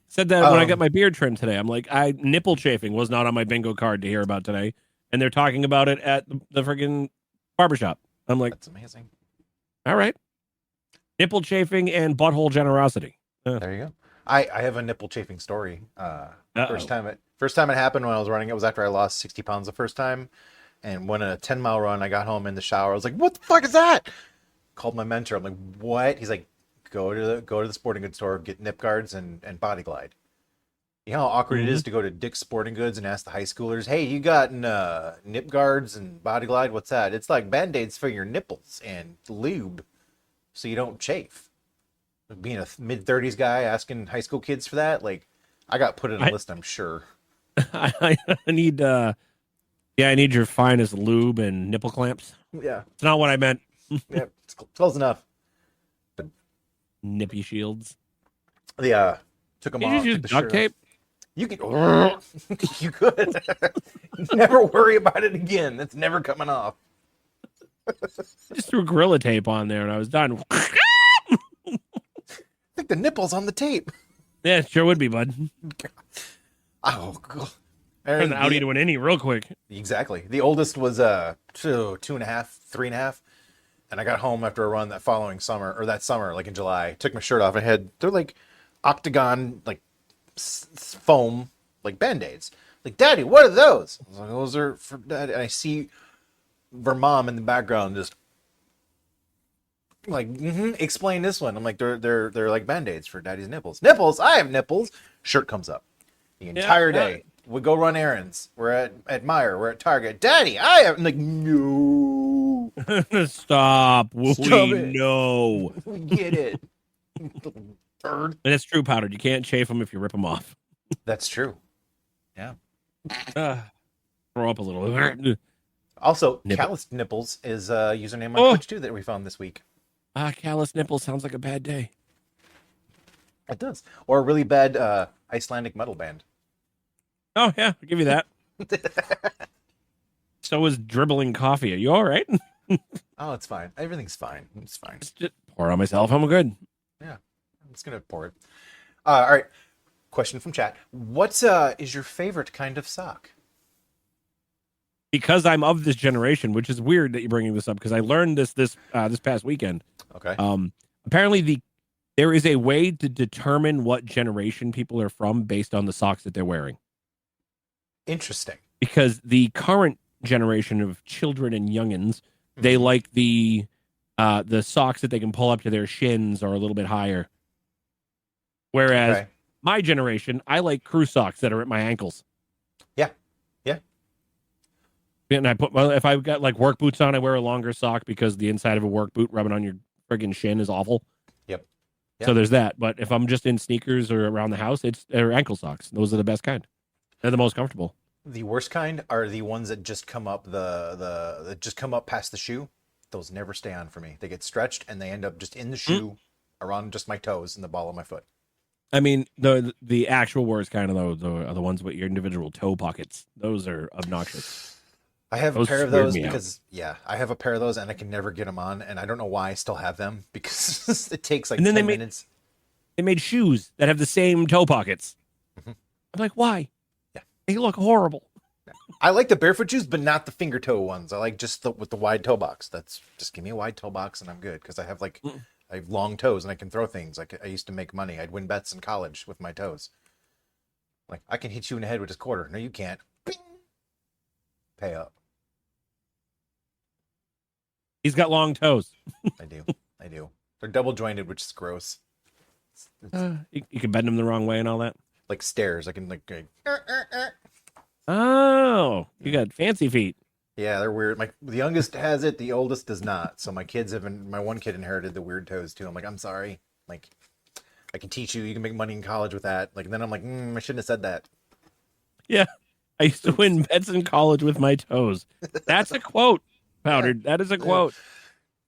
Said that when I got my beard trimmed today. I'm like, nipple chafing was not on my bingo card to hear about today, and they're talking about it at the freaking barbershop. I'm like, that's amazing. All right, nipple chafing and butthole generosity. There you go. I have a nipple chafing story. First time it happened when I was running. It was after I lost 60 pounds the first time, and when a 10-mile run, I got home in the shower. I was like, "What the fuck is that?" Called my mentor. I'm like, "What?" He's like, Go to the sporting goods store, get nip guards and body glide. You know how awkward it is to go to Dick's Sporting Goods and ask the high schoolers, "Hey, you got nip guards and body glide? What's that?" It's like Band-Aids for your nipples and lube, so you don't chafe. Being a mid-30s guy asking high school kids for that, like I got put in a list, I'm sure. I need I need your finest lube and nipple clamps. Yeah, it's not what I meant. Yeah, it's close enough. Nippy shields. Yeah, took them off. You just duct tape. You could. You could. Never worry about it again. It's never coming off. Just threw Gorilla Tape on there and I was done. I think the nipple's on the tape. Yeah, it sure would be, bud. Oh, God. Turn the Audi to an innie real quick. Exactly. The oldest was 2.5, 3.5. And I got home after a run that summer, like in July. Took my shirt off. They're like octagon, like foam, like Band-Aids. Like, "Daddy, what are those?" I was like, "Those are for Daddy." And I see her mom in the background just like, explain this one. I'm like, they're like Band-Aids for Daddy's nipples. Nipples? I have nipples. Shirt comes up. The entire day. We go run errands. We're at Meijer. We're at Target. "Daddy, I have." I'm like, "No." Stop. We it. know. We get it. Bird. And it's true, Powdered. You can't chafe them if you rip them off. That's true. Yeah. Throw up a little. Also, Calloused Nipples is a username on Twitch too that we found this week. Callous nipples sounds like a bad day. It does. Or a really bad Icelandic metal band. Oh, yeah. I'll give you that. So is dribbling coffee. Are you all right? Oh, it's fine. Everything's fine. It's fine. Just pour on myself. I'm good. Yeah. I'm just going to pour it. All right. Question from chat. What is your favorite kind of sock? Because I'm of this generation, which is weird that you're bringing this up, because I learned this past weekend. Okay. Apparently there is a way to determine what generation people are from based on the socks that they're wearing. Interesting. Because the current generation of children and youngins, they like the socks that they can pull up to their shins or a little bit higher. Whereas Okay. my generation, I like crew socks that are at my ankles. Yeah. Yeah. And if I've got like work boots on, I wear a longer sock because the inside of a work boot rubbing on your friggin' shin is awful. Yep. So Yeah. there's that. But if I'm just in sneakers or around the house, they're ankle socks. Those are the best kind. They're the most comfortable. The worst kind are the ones that just come up that just come up past the shoe. Those never stay on for me. They get stretched and they end up just in the Mm. shoe, around just my toes and the ball of my foot. I mean, the actual worst kind of those are the ones with your individual toe pockets. Those are obnoxious. I have a Those pair of weird those me out. because I have a pair of those and I can never get them on, and I don't know why I still have them because it takes like And then 10 minutes. they made shoes that have the same toe pockets. Mhm. I'm like, why? Yeah. They look horrible. I like the barefoot shoes, but not the finger toe ones. I like just with the wide toe box. That's just give me a wide toe box and I'm good because I have long toes and I can throw things. Like I used to make money. I'd win bets in college with my toes. Like I can hit you in the head with this quarter. No, you can't. Bing! Pay up. He's got long toes. I do. I do. They're double jointed, which is gross. It's You can bend them the wrong way and all that. like stairs. I can Oh, you got fancy feet. Yeah, they're weird. The youngest has it, the oldest does not. So my one kid inherited the weird toes too. I'm like, I'm sorry. Like, I can teach you. You can make money in college with that. Like, and then I'm like, I shouldn't have said that. Yeah. I used to win bets in college with my toes. That's a quote, Powdered. That is a quote.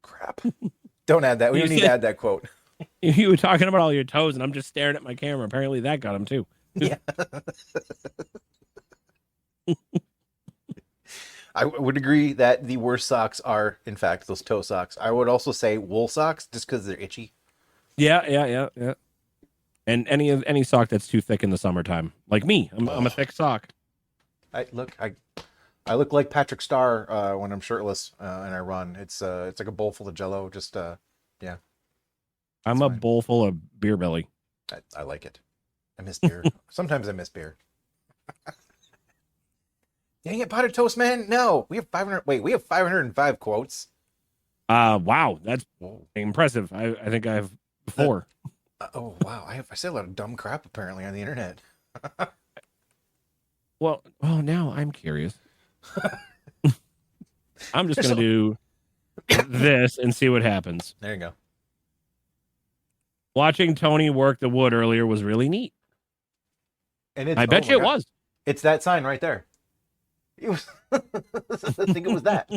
Crap. Don't add that. We You don't need said- to add that quote. You were talking about all your toes, and I'm just staring at my camera. Apparently, that got him too. Yeah. I would agree that the worst socks are, in fact, those toe socks. I would also say wool socks, just because they're itchy. Yeah. And any sock that's too thick in the summertime, like me, I'm a thick sock. I look like Patrick Starr when I'm shirtless and I run. It's like a bowl full of Jello. Just yeah. I'm That's a fine. bowl full of beer belly. I like it. I miss beer. Sometimes I miss beer. Dang it, potted toast, man. No, we have 500. Wait, we have 505 quotes. Wow, that's Whoa. impressive. I think I have 4. Oh wow, I say a lot of dumb crap apparently on the internet. Well, now I'm curious. I'm just There's gonna do this and see what happens. There you go. Watching Tony work the wood earlier was really neat. And it's, I bet oh you my it God. was. It's that sign right there. It was. I think it was that.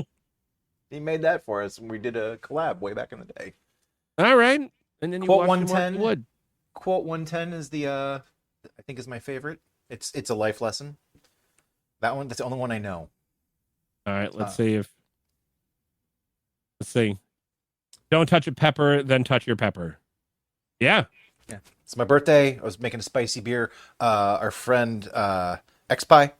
He made that for us when we did a collab way back in the day. All right, and then you Quote watched him work 110. the wood. Quote 110 is the I think is my favorite. It's a life lesson. That's the only one I know. All right, let's see. Don't touch a pepper, then touch your pepper. Yeah. It's my birthday. I was making a spicy beer. Our friend XPie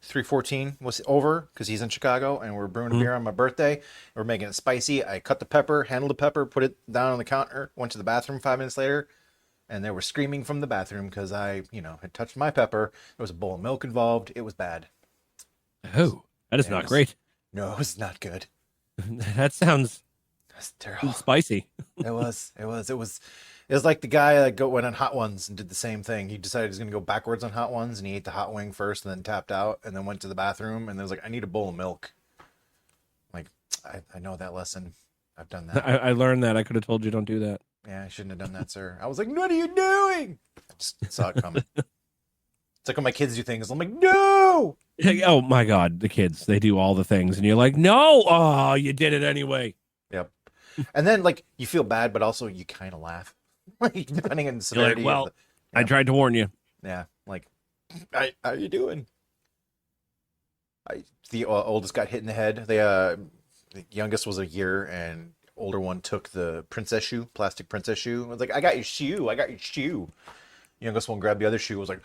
314 was over because he's in Chicago, and we're brewing a beer on my birthday. We're making it spicy. I cut the pepper, handled the pepper, put it down on the counter, went to the bathroom 5 minutes later, and they were screaming from the bathroom because I, had touched my pepper. There was a bowl of milk involved. It was bad. Oh, that is not great. No, it was not good. That sounds That's terrible. spicy. It was like the guy that went on Hot Ones and did the same thing. He decided he was going to go backwards on Hot Ones, and he ate the hot wing first and then tapped out and then went to the bathroom and then was like, I need a bowl of milk. Like, I know that lesson. I've done that. I learned that. I could have told you don't do that. Yeah, I shouldn't have done that, sir. I was like, what are you doing? I just saw it coming. It's like when my kids do things. I'm like, no! Oh my God, the kids, they do all the things. And you're like, no, oh, you did it anyway. Yep. And then, like, you feel bad, but also you kind of laugh. Like, depending on the You're like, severity. well, of I tried to warn you. yeah, like, how are you doing? The oldest got hit in the head. The youngest was a year, and older one took the princess shoe, plastic princess shoe. I was like, I got your shoe. I got your shoe. Youngest one grabbed the other shoe. Was like,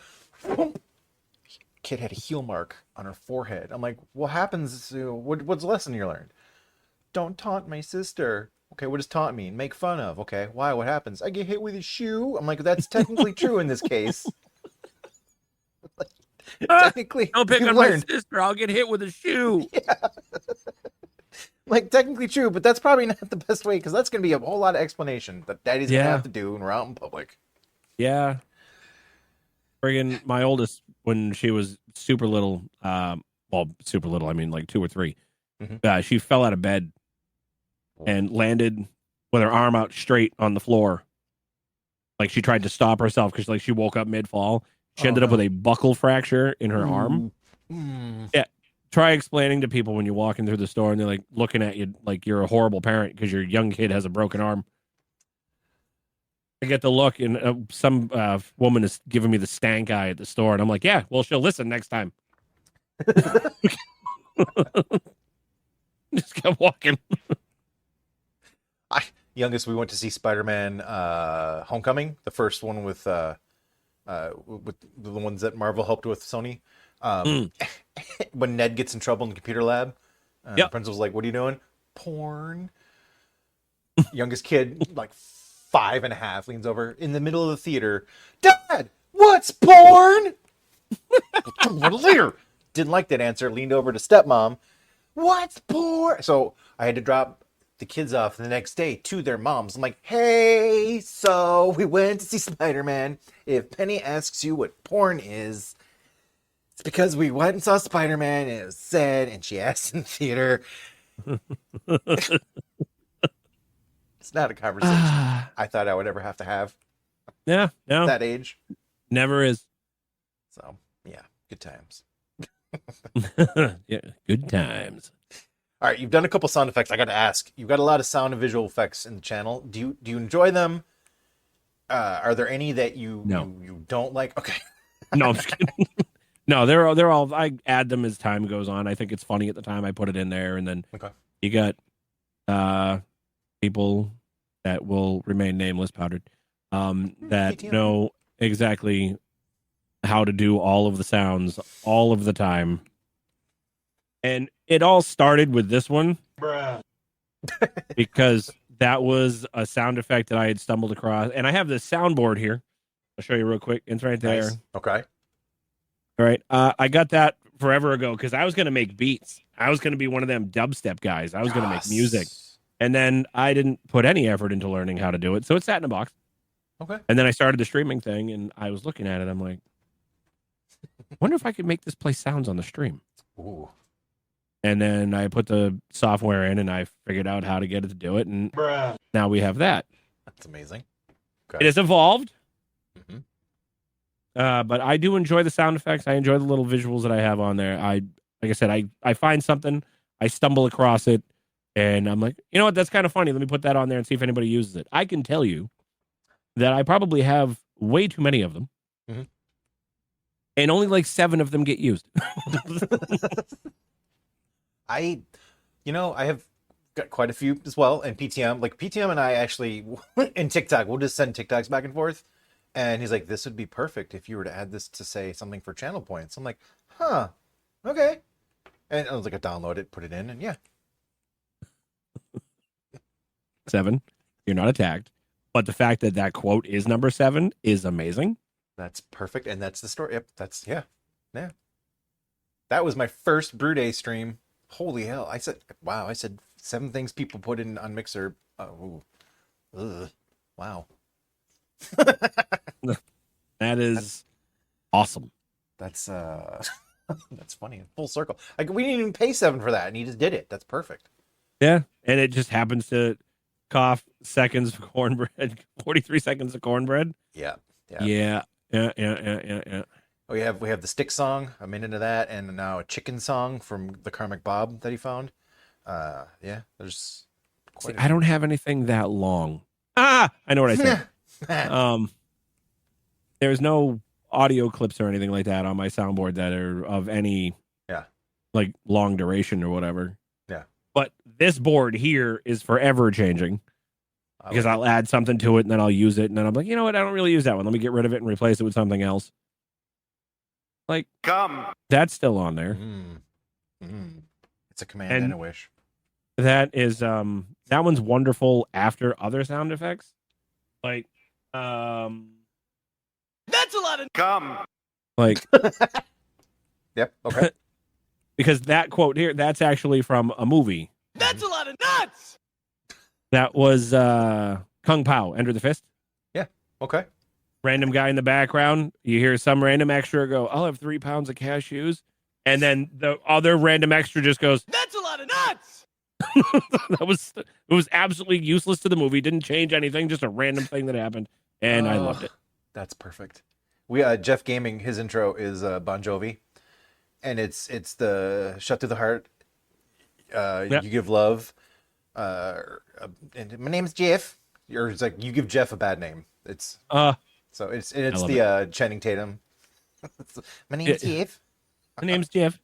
kid had a heel mark on her forehead. I'm like, what happens? What's the lesson you learned? Don't taunt my sister. Okay, what does taunt mean? Make fun of. Okay, why? What happens? I get hit with a shoe. I'm like, that's technically true in this case. Technically, Don't pick you on learned. my sister. I'll get hit with a shoe. Like, technically true, but that's probably not the best way because that's going to be a whole lot of explanation that daddy's going Yeah. to have to do when we're out in public. Yeah. Friggin' my oldest, when she was super little, well, super little, I mean like 2 or 3, she fell out of bed and landed with her arm out straight on the floor. Like she tried to stop herself because like she woke up mid-fall. She ended up with a buckle fracture in her arm. Yeah. Try explaining to people when you're walking through the store and they're like looking at you like you're a horrible parent because your young kid has a broken arm. I get the look, and some woman is giving me the stank eye at the store, and I'm like, yeah, well, she'll listen next time. Just kept walking. Youngest, we went to see Spider-Man Homecoming, the first one with the ones that Marvel helped with Sony. When Ned gets in trouble in the computer lab, the principal's like, what are you doing? Porn. Youngest kid, like 5.5, leans over in the middle of the theater. Dad, what's porn? Later. Didn't like that answer. Leaned over to stepmom. What's porn? So I had to drop the kids off the next day to their moms. I'm like, hey, so we went to see Spider-Man. If Penny asks you what porn is, it's because we went and saw Spider-Man and it was said, and she asked in the theater. It's not a conversation I thought I would ever have to have. Yeah, no. At that age. Never is. So, yeah, good times. Yeah, good times. All right, you've done a couple sound effects. I got to ask. You've got a lot of sound and visual effects in the channel. Do you enjoy them? Are there any that you don't like? Okay. No, I'm just kidding. No, they're all. I add them as time goes on. I think it's funny at the time I put it in there, and then you got people that will remain nameless, powdered, that know exactly how to do all of the sounds all of the time. And it all started with this one. Bruh. Because that was a sound effect that I had stumbled across. And I have this soundboard here. I'll show you real quick. It's right there. Nice. Okay. All right. I got that forever ago because I was going to make beats. I was going to be one of them dubstep guys. I was going to make music. And then I didn't put any effort into learning how to do it. So it sat in a box. Okay. And then I started the streaming thing and I was looking at it. I'm like, I wonder if I could make this play sounds on the stream. Ooh. And then I put the software in and I figured out how to get it to do it. And now we have that. That's amazing. Okay. It has evolved. But I do enjoy the sound effects. I enjoy the little visuals that I have on there. Like I said, I find something, I stumble across it, and I'm like, you know what? That's kind of funny. Let me put that on there and see if anybody uses it. I can tell you that I probably have way too many of them. And only like 7 of them get used. I have got quite a few as well. And PTM, like PTM and I actually, in TikTok, we'll just send TikToks back and forth. And he's like, this would be perfect if you were to add this to say something for channel points. I'm like, huh, okay. And I was like, I download it, put it in, and yeah. 7, you're not attacked. But the fact that that quote is number 7 is amazing. That's perfect. And that's the story. Yep. Yeah. That was my first Brew Day stream. Holy hell. I said 7 things people put in on Mixer. Wow. That is awesome. That's that's funny. Full circle. Like we didn't even pay 7 for that, and he just did it. That's perfect. Yeah, and it just happens to cough seconds of cornbread, 43 seconds of cornbread. Yeah. We have the stick song, a minute of that, and now a chicken song from the Karmic Bob that he found. There's quite I don't have anything that long. I know what I said. There's no audio clips or anything like that on my soundboard that are of any like long duration or whatever. Yeah. But this board here is forever changing. Because I'll add something to it and then I'll use it and then I'm like, you know what? I don't really use that one. Let me get rid of it and replace it with something else. Like, that's still on there. It's a command and a wish. That is, that one's wonderful after other sound effects. Like, that's a lot of like, yep. Okay. Because that quote here, that's actually from a movie. That's a lot of nuts. That was Kung Pao, Enter the Fist. Yeah. Okay. random guy in the background. You hear some random extra go, "I'll have 3 pounds of cashews," and then the other random extra just goes, That's a lot of nuts. it was absolutely useless to the movie. Didn't change anything. Just a random thing that happened, and I loved it. That's perfect. We Jeff Gaming, his intro is Bon Jovi, and it's the "Shut to the Heart." You give love, and my name's Jeff. Or it's like you give Jeff a bad name. It's so it's the Channing Tatum. My name's Jeff. My name's Jeff.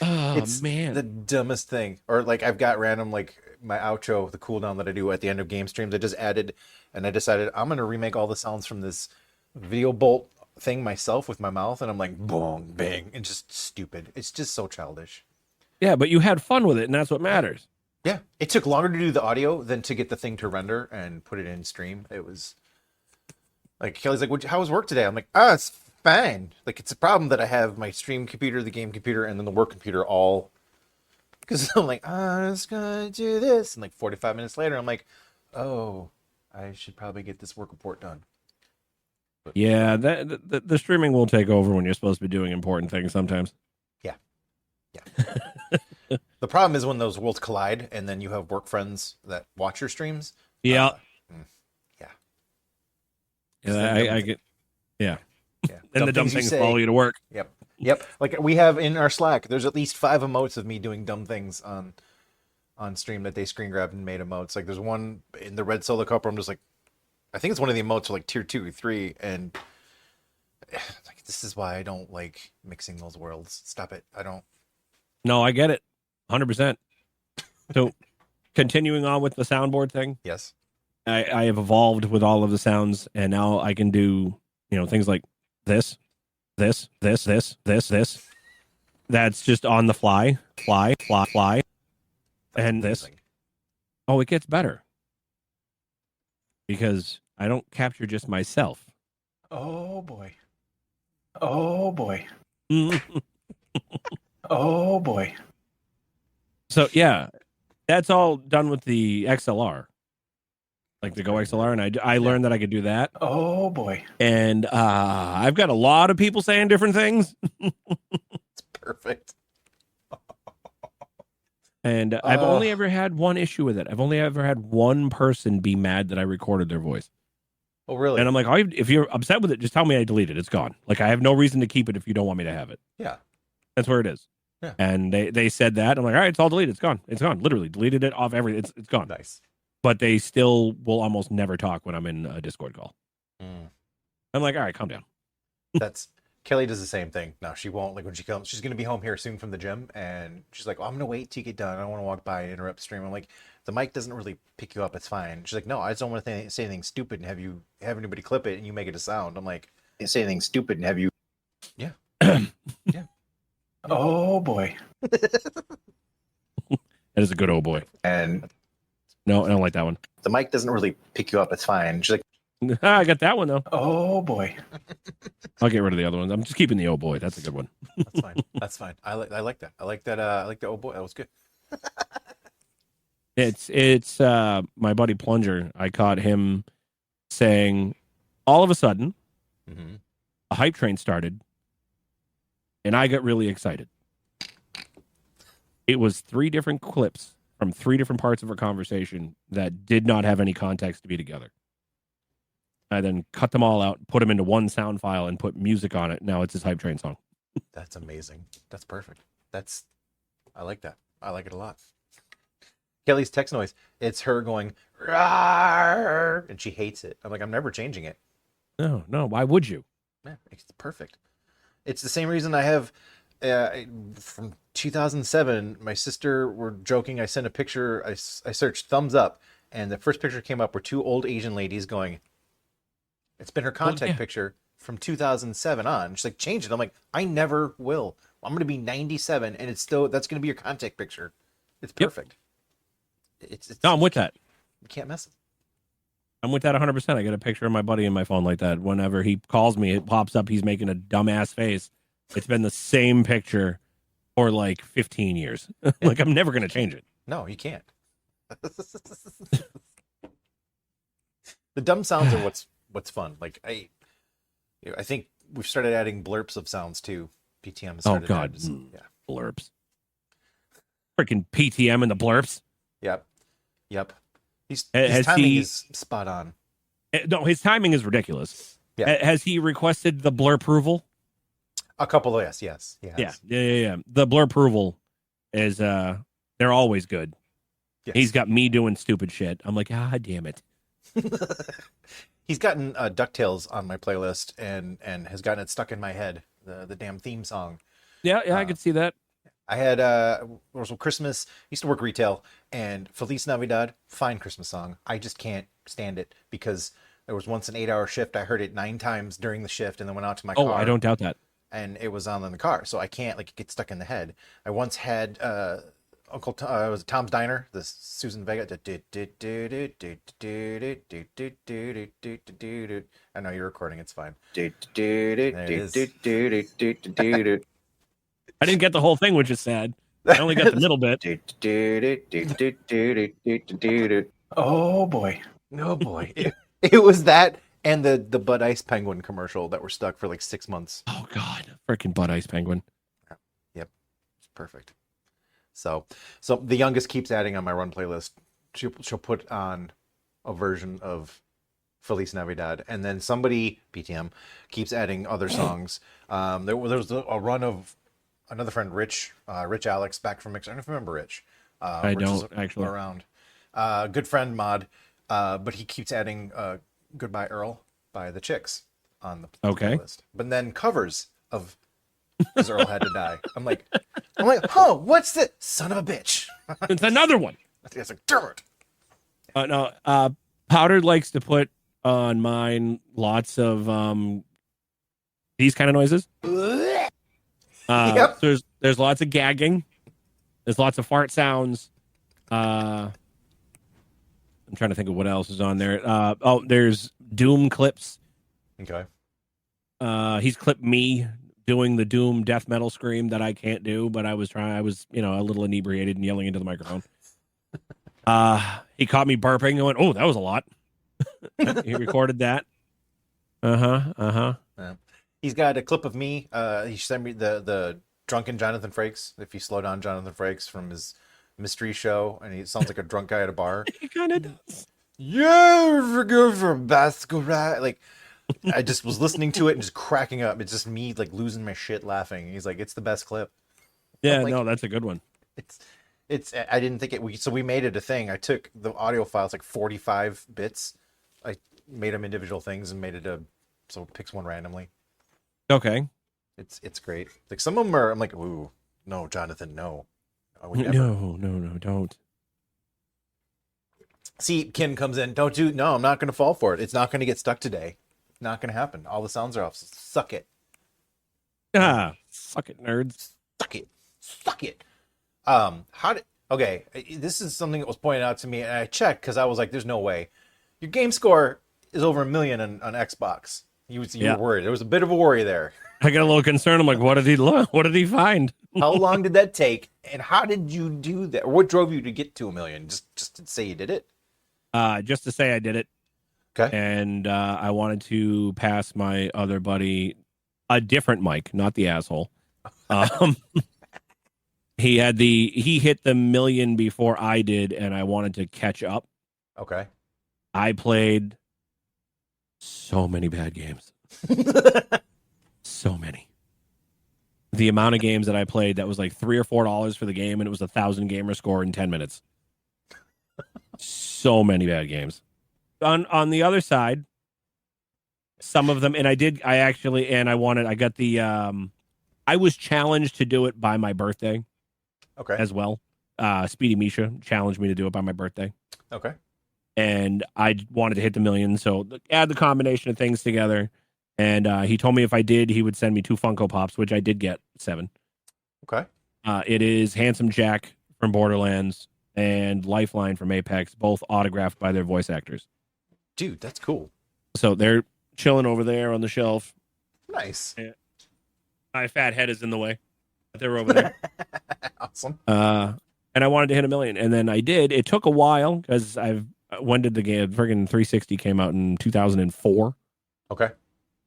Oh It's man, the dumbest thing. Or like I've got random like my outro, the cooldown that I do at the end of game streams. I just added, and I decided I'm gonna remake all the sounds from this video bolt thing myself with my mouth, and I'm like boom, bang, and just stupid. It's just so childish. yeah, but you had fun with it, and that's what matters. Yeah, it took longer to do the audio than to get the thing to render and put it in stream. It was like Kelly's like, "How was work today?" I'm like, it's fine. Like it's a problem that I have my stream computer, the game computer, and then the work computer all. Because I'm like, I'm just gonna do this, and like 45 minutes later, I'm like, oh, I should probably get this work report done. But, yeah, the streaming will take over when you're supposed to be doing important things sometimes. Yeah. The problem is when those worlds collide, and then you have work friends that watch your streams. Yeah. I get. Yeah. Yeah. And the dumb things follow you to work. Yep. Like we have in our Slack, there's at least 5 emotes of me doing dumb things on stream that they screen grabbed and made emotes. Like there's one in the red solo cup where I'm just like, I think it's one of the emotes for like tier 2 or 3, and like this is why I don't like mixing those worlds. Stop it. I don't. No, I get it. 100%. So continuing on with the soundboard thing. Yes. I have evolved with all of the sounds, and now I can do, things like this. That's just on the fly. And amazing. this. Oh, it gets better. Because I don't capture just myself. Oh boy. Oh boy. So yeah, that's all done with the XLR. Like the Go XLR, and I learned that I could do that. Oh boy. And I've got a lot of people saying different things. It's perfect. And I've only ever had one issue with it. I've only ever had one person be mad that I recorded their voice. Oh, really? And I'm like, if you're upset with it, just tell me I deleted it. It's gone. Like, I have no reason to keep it if you don't want me to have it. Yeah. That's where it is. Yeah. And they said that. I'm like, all right, it's all deleted. It's gone. It's gone. Literally deleted it off everything. It's gone. Nice. But they still will almost never talk when I'm in a Discord call. Mm. I'm like, all right, calm down. That's Kelly does the same thing. No, she won't. Like when she comes, she's gonna be home here soon from the gym, and she's like, "Oh, I'm gonna wait till you get done. I don't want to walk by and interrupt stream." I'm like, "The mic doesn't really pick you up. It's fine." She's like, "No, I just don't want to say anything stupid and have anybody clip it and you make it a sound." I'm like, "Say anything stupid and have you?" Yeah. Yeah. Oh boy. That is a good old boy. And no, I don't like that one. The mic doesn't really pick you up. It's fine. She's like, I got that one though. "Oh boy." I'll get rid of the other ones. I'm just keeping the oh boy. That's a good one. That's fine. That's fine. I like that. I like that. I like the oh boy. That was good. It's my buddy Plunger. I caught him saying, all of a sudden, a hype train started, and I got really excited. It was 3 different clips from 3 different parts of our conversation that did not have any context to be together. I then cut them all out, put them into one sound file, and put music on it. Now it's his hype train song. That's amazing. That's perfect. I like that. I like it a lot. Kelly's text noise. It's her going, "Rawr," and she hates it. I'm like, I'm never changing it. No. Why would you? Man, it's perfect. It's the same reason I have from 2007. My sister were joking. I sent a picture. I searched thumbs up, and the first picture came up were 2 old Asian ladies going. It's been her contact picture from 2007 on. She's like, change it. I'm like, I never will. I'm going to be 97, and that's going to be your contact picture. It's perfect. Yep. No, I'm with that. You can't mess it. I'm with that 100%. I get a picture of my buddy in my phone like that. Whenever he calls me, it pops up. He's making a dumbass face. It's been the same picture for like 15 years. Like, I'm never going to change it. No, you can't. The dumb sounds are what's what's fun. Like I think we've started adding blurps of sounds too. PTM has Oh started God, yeah. blurps. Freaking PTM and the blurps. Yep. His Has timing he? is spot on. No, his timing is ridiculous. Yeah. Has he requested the blur approval? A couple of yes, he has. Yeah. The blur approval is they're always good. Yes. He's got me doing stupid shit. I'm like, damn it. He's gotten DuckTales on my playlist and has gotten it stuck in my head. The damn theme song. Yeah, I could see that. I had Christmas. I used to work retail, and Feliz Navidad, fine Christmas song. I just can't stand it because there was once an 8-hour shift. I heard it 9 times during the shift, and then went out to my car. Oh, I don't doubt that. And it was on in the car, so I can't get stuck in the head. I once had Uncle Tom, it was Tom's Diner, the Susan Vega. I know you're recording, it's fine. I didn't get the whole thing, which is sad. I only got the middle bit. Oh boy. It was that and the Bud Ice Penguin commercial that were stuck for 6 months. Oh God, freaking Bud Ice Penguin. Yep, it's perfect. So the youngest keeps adding on my run playlist. She'll put on a version of Feliz Navidad, and then somebody PTM keeps adding other songs. There was a run of another friend, Rich Alex, back from Mixer. I don't know if you remember Rich. I Rich don't actually. Around. Good friend Mod, but he keeps adding Goodbye Earl by the Chicks on the playlist. But then covers of Because Earl Had to Die. I'm like, what's the son of a bitch? It's another one. It's like, damn it. No, Powdered likes to put on mine lots of these kind of noises. Yep. There's lots of gagging. There's lots of fart sounds. I'm trying to think of what else is on there. There's Doom clips. Okay. He's clipped me doing the Doom death metal scream that I can't do, but I was a little inebriated and yelling into the microphone. He caught me burping and went, "Oh, that was a lot." He recorded that. Yeah. He's got a clip of me. He sent me the drunken Jonathan Frakes. If you slow down Jonathan Frakes from his mystery show, and he sounds like a drunk guy at a bar. He kind of does. Yeah, we're going for a basketball. Like, I just was listening to it and just cracking up. It's just me losing my shit laughing. He's like, "It's the best clip." Yeah, no, that's a good one. It's. I didn't think it. So we made it a thing. I took the audio files, 45 bits. I made them individual things and made it so it picks one randomly. Okay. It's great. Some of them are. I'm like, ooh, no, Jonathan, no. I would never. No, don't. See, Ken comes in. No, I'm not going to fall for it. It's not going to get stuck today. Not going to happen. All the sounds are off. So suck it. Suck it, nerds. Suck it. Okay, this is something that was pointed out to me, and I checked because I was like, there's no way. Your game score is over 1 million on Xbox. You were worried. There was a bit of a worry there. I got a little concerned. I'm like, what did he find? How long did that take, and how did you do that? Or what drove you to get to 1 million? Just to say you did it? Just to say I did it. Okay. And I wanted to pass my other buddy a different mic, not the asshole. He hit the 1 million before I did, and I wanted to catch up. Okay. I played so many bad games. So many. The amount of games that I played that was $3 or $4 for the game, and it was 1,000 gamer score in 10 minutes. So many bad games. On the other side, some of them, and I was challenged to do it by my birthday. Okay. As well. Speedy Misha challenged me to do it by my birthday. Okay. And I wanted to hit the 1 million, so add the combination of things together. And he told me if I did, he would send me 2 Funko Pops, which I did get 7. Okay. It is Handsome Jack from Borderlands and Lifeline from Apex, both autographed by their voice actors. Dude, that's cool. So they're chilling over there on the shelf. Nice. My fat head is in the way. But they're over there. Awesome. And I wanted to hit 1 million, and then I did. It took a while because when did the game? Friggin' 360 came out in 2004. Okay.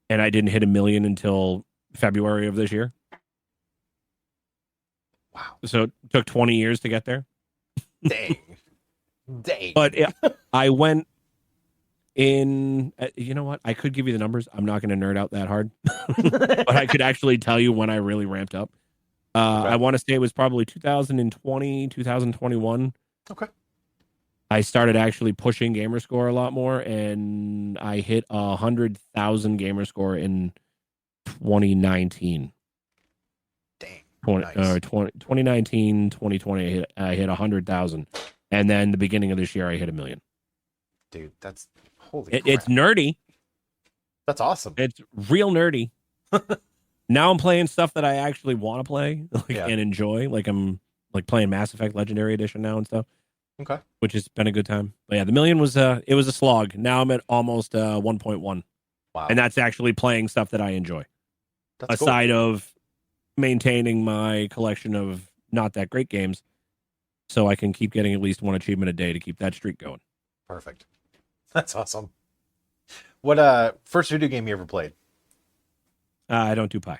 and I didn't hit 1 million until February of this year. Wow. So it took 20 years to get there. Dang. Dang. But I went in. You know what? I could give you the numbers. I'm not going to nerd out that hard, but I could actually tell you when I really ramped up. Okay. I want to say it was probably 2020, 2021. Okay. I started actually pushing gamer score a lot more, and I hit 100,000 gamer score in 2019. Dang. 2019, 2020, I hit 100,000. And then the beginning of this year, I hit 1 million. Dude, that's holy crap. It's nerdy. That's awesome. It's real nerdy. Now I'm playing stuff that I actually want to play and enjoy. Like I'm like playing Mass Effect Legendary Edition now and stuff. Okay. Which has been a good time. But yeah, the 1 million was it was a slog. Now I'm at almost 1.1. Wow. And that's actually playing stuff that I enjoy. That's aside of maintaining my collection of not that great games, so I can keep getting at least one achievement a day to keep that streak going. Perfect. That's awesome. What first video game you ever played? I don't do pie.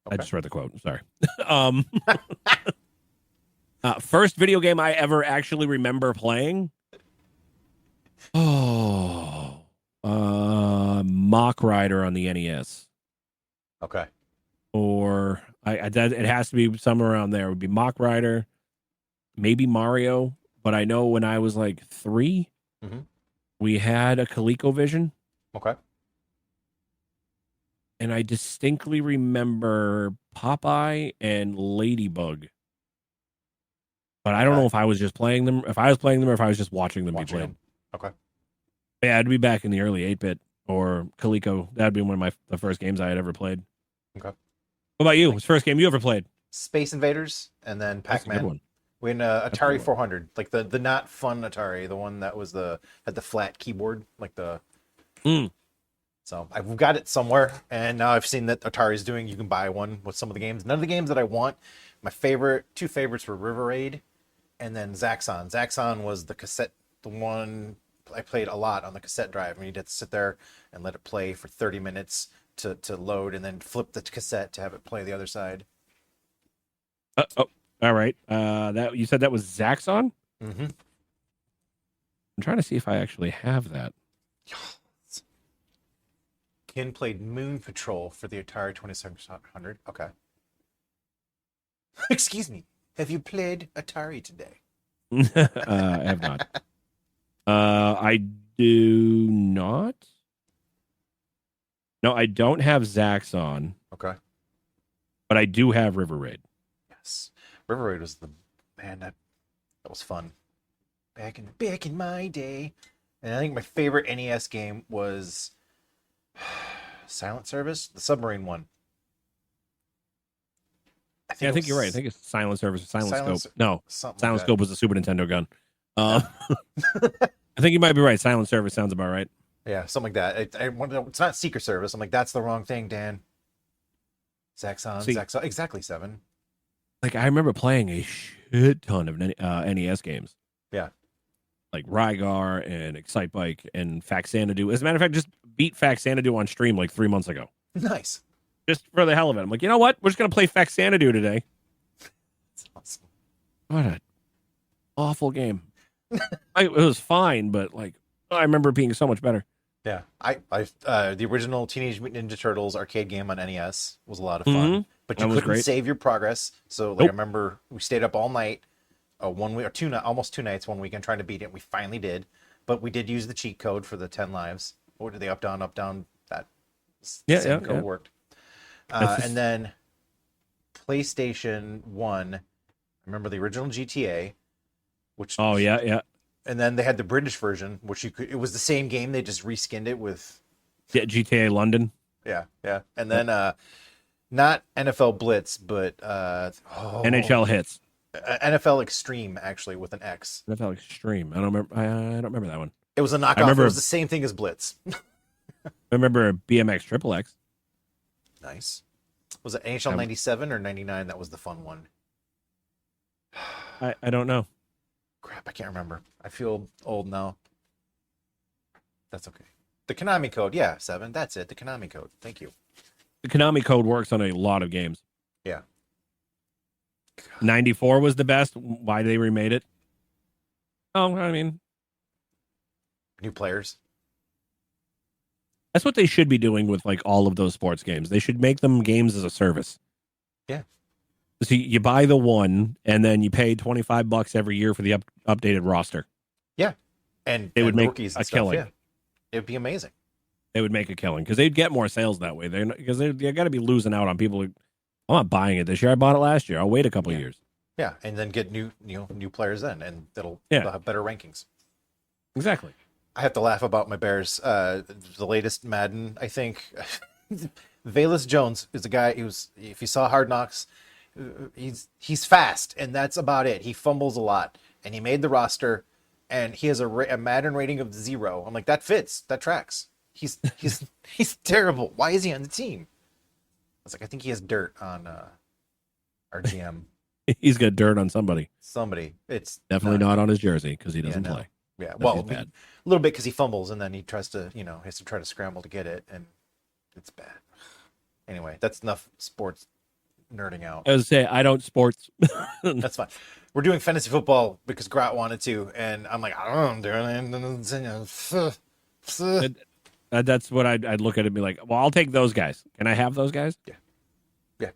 Okay. I just read the quote. Sorry. First video game I ever actually remember playing. Mock Rider on the NES. Okay. Or it has to be somewhere around there. It would be Mock Rider, maybe Mario. But I know when I was like 3, we had a ColecoVision. Okay. And I distinctly remember Popeye and Ladybug. But I don't know if I was just playing them, if I was playing them, or if I was just watching them be played. Okay. Yeah, I'd be back in the early 8-bit or Coleco. That'd be one of the first games I had ever played. Okay. What about you? What's the first game you ever played? Space Invaders and then That's a good Pac-Man. one. We had Atari 400, like the not fun Atari, the one that was had the flat keyboard, like the. So I've got it somewhere, and now I've seen that Atari's doing. You can buy one with some of the games. None of the games that I want. My two favorites were River Raid, and then Zaxxon. Zaxxon was the cassette, the one I played a lot on the cassette drive. And you'd have to sit there and let it play for 30 minutes to load, and then flip the cassette to have it play the other side. All right. That you said that was Zaxxon? Mm-hmm. I'm trying to see if I actually have that. Ken played Moon Patrol for the Atari 2600. Okay. Excuse me. Have you played Atari today? I have not. I do not. No, I don't have Zaxxon. Okay. But I do have River Raid. Yes. River Raid was that was fun. Back in my day. And I think my favorite NES game was Silent Service, the submarine one. I think you're right. I think it's Silent Service or Silent Scope. No, Silent Scope was the Super Nintendo gun. I think you might be right. Silent Service sounds about right. Yeah, something like that. It's not Secret Service. I'm like, that's the wrong thing, Dan. Zaxxon, exactly 7. Like, I remember playing a shit ton of NES games. Yeah. Like Rygar and Excite Bike and Faxanadu. As a matter of fact, just beat Faxanadu on stream like 3 months ago. Nice. Just for the hell of it. I'm like, you know what? We're just going to play Faxanadu today. That's awesome. What an awful game. It was fine, but like, I remember it being so much better. Yeah. The original Teenage Mutant Ninja Turtles arcade game on NES was a lot of fun. But you couldn't save your progress. So I remember we stayed up all night. 1 week or almost 2 nights one weekend trying to beat it. We finally did, but we did use the cheat code for the 10 lives. Or did they up down? That same code worked. And then PlayStation 1. I remember the original GTA, which and then they had the British version, which it was the same game. They just reskinned it with GTA London. Yeah. And then not NFL Blitz, but NHL Hits. NFL Extreme, actually, with an X. NFL Extreme. I don't remember that one. It was a knockoff. It was the same thing as Blitz. I remember BMX Triple X. Nice. Was it NHL 97 or 99? That was the fun one. I don't know. Crap, I can't remember. I feel old now. That's okay. The Konami code, yeah, 7. That's it. The Konami code. Thank you. The Konami code works on a lot of games. Yeah. 94 was the best. Why they remade it? Oh, I mean, New players. that's what they should be doing with like all of those sports games. They should make them games as a service. Yeah. So you buy the one, and then you pay $25 every year for the updated roster. Yeah. And They would make rookies a and stuff. killing. Yeah. It'd be amazing. They would make a killing because they'd get more sales that way. Because they got to be losing out on people. I'm not buying it this year. I bought it last year. I'll wait a couple of years. Yeah, and then get new players then, and they'll have better rankings. Exactly. I have to laugh about my Bears. The latest Madden, I think. Velus Jones is a guy who's, if you saw Hard Knocks, he's fast, and that's about it. He fumbles a lot, and he made the roster, and he has a Madden rating of 0. I'm like, that fits, that tracks. He's terrible. Why is he on the team? I was like, I think he has dirt on our GM. He's got dirt on somebody. Somebody. It's definitely not on his jersey because he doesn't play. Yeah, That's well, bad. a little bit because he fumbles and then he tries to, has to try to scramble to get it, and it's bad. Anyway, that's enough sports nerding out. I was say I don't sports. That's fine. We're doing fantasy football because Grat wanted to, and I'm like, I don't know, I'm doing it. That's what I'd look at it and be like, well, I'll take those guys. Can I have those guys? Yeah.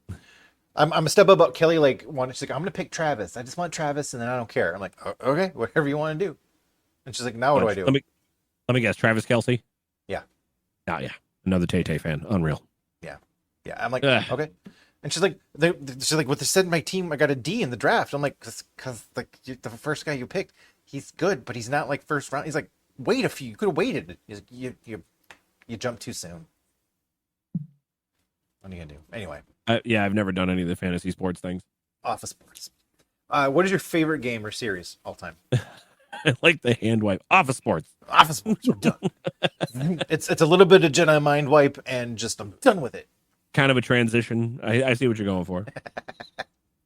I'm a step above Kelly. Like, she's like, I'm gonna pick Travis. I just want Travis, and then I don't care. I'm like, okay, whatever you want to do. And she's like, now what do I do? Let me guess, Travis Kelce. Yeah. Oh yeah, another Tay fan. Unreal. Yeah. I'm like, okay. And she's like, what they said in my team, I got a D in the draft. I'm like, because like the first guy you picked, he's good, but he's not like first round. He's like, wait a few. You could have waited. He's like, you jumped too soon. What are you gonna do? Anyway. Yeah, I've never done any of the fantasy sports things. Office Sports. What is your favorite game or series all time? I like the hand wipe. Office Sports. Office Sports. We're done. It's a little bit of Jedi mind wipe, and just I'm done with it. Kind of a transition. I see what you're going for.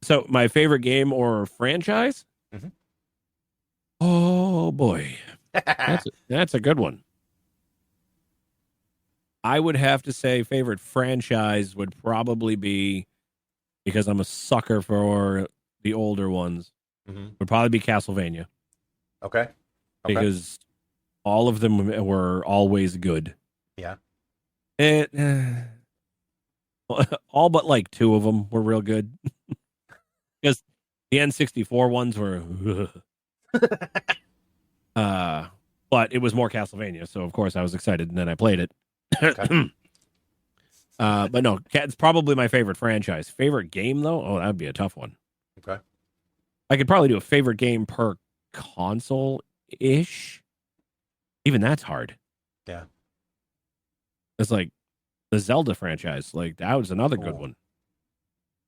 So my favorite game or franchise? Mm-hmm. Oh boy, that's a good one. I would have to say favorite franchise would probably be, because I'm a sucker for the older ones, would probably be Castlevania. Okay. Because all of them were always good. Yeah. All but like 2 of them were real good. Because the N64 ones were... but it was more Castlevania, so of course I was excited, and then I played it. Okay. But no, it's probably my favorite franchise. Favorite game, though? Oh, that would be a tough one. Okay. I could probably do a favorite game per console-ish. Even that's hard. Yeah. It's like the Zelda franchise. Like, that was another good one.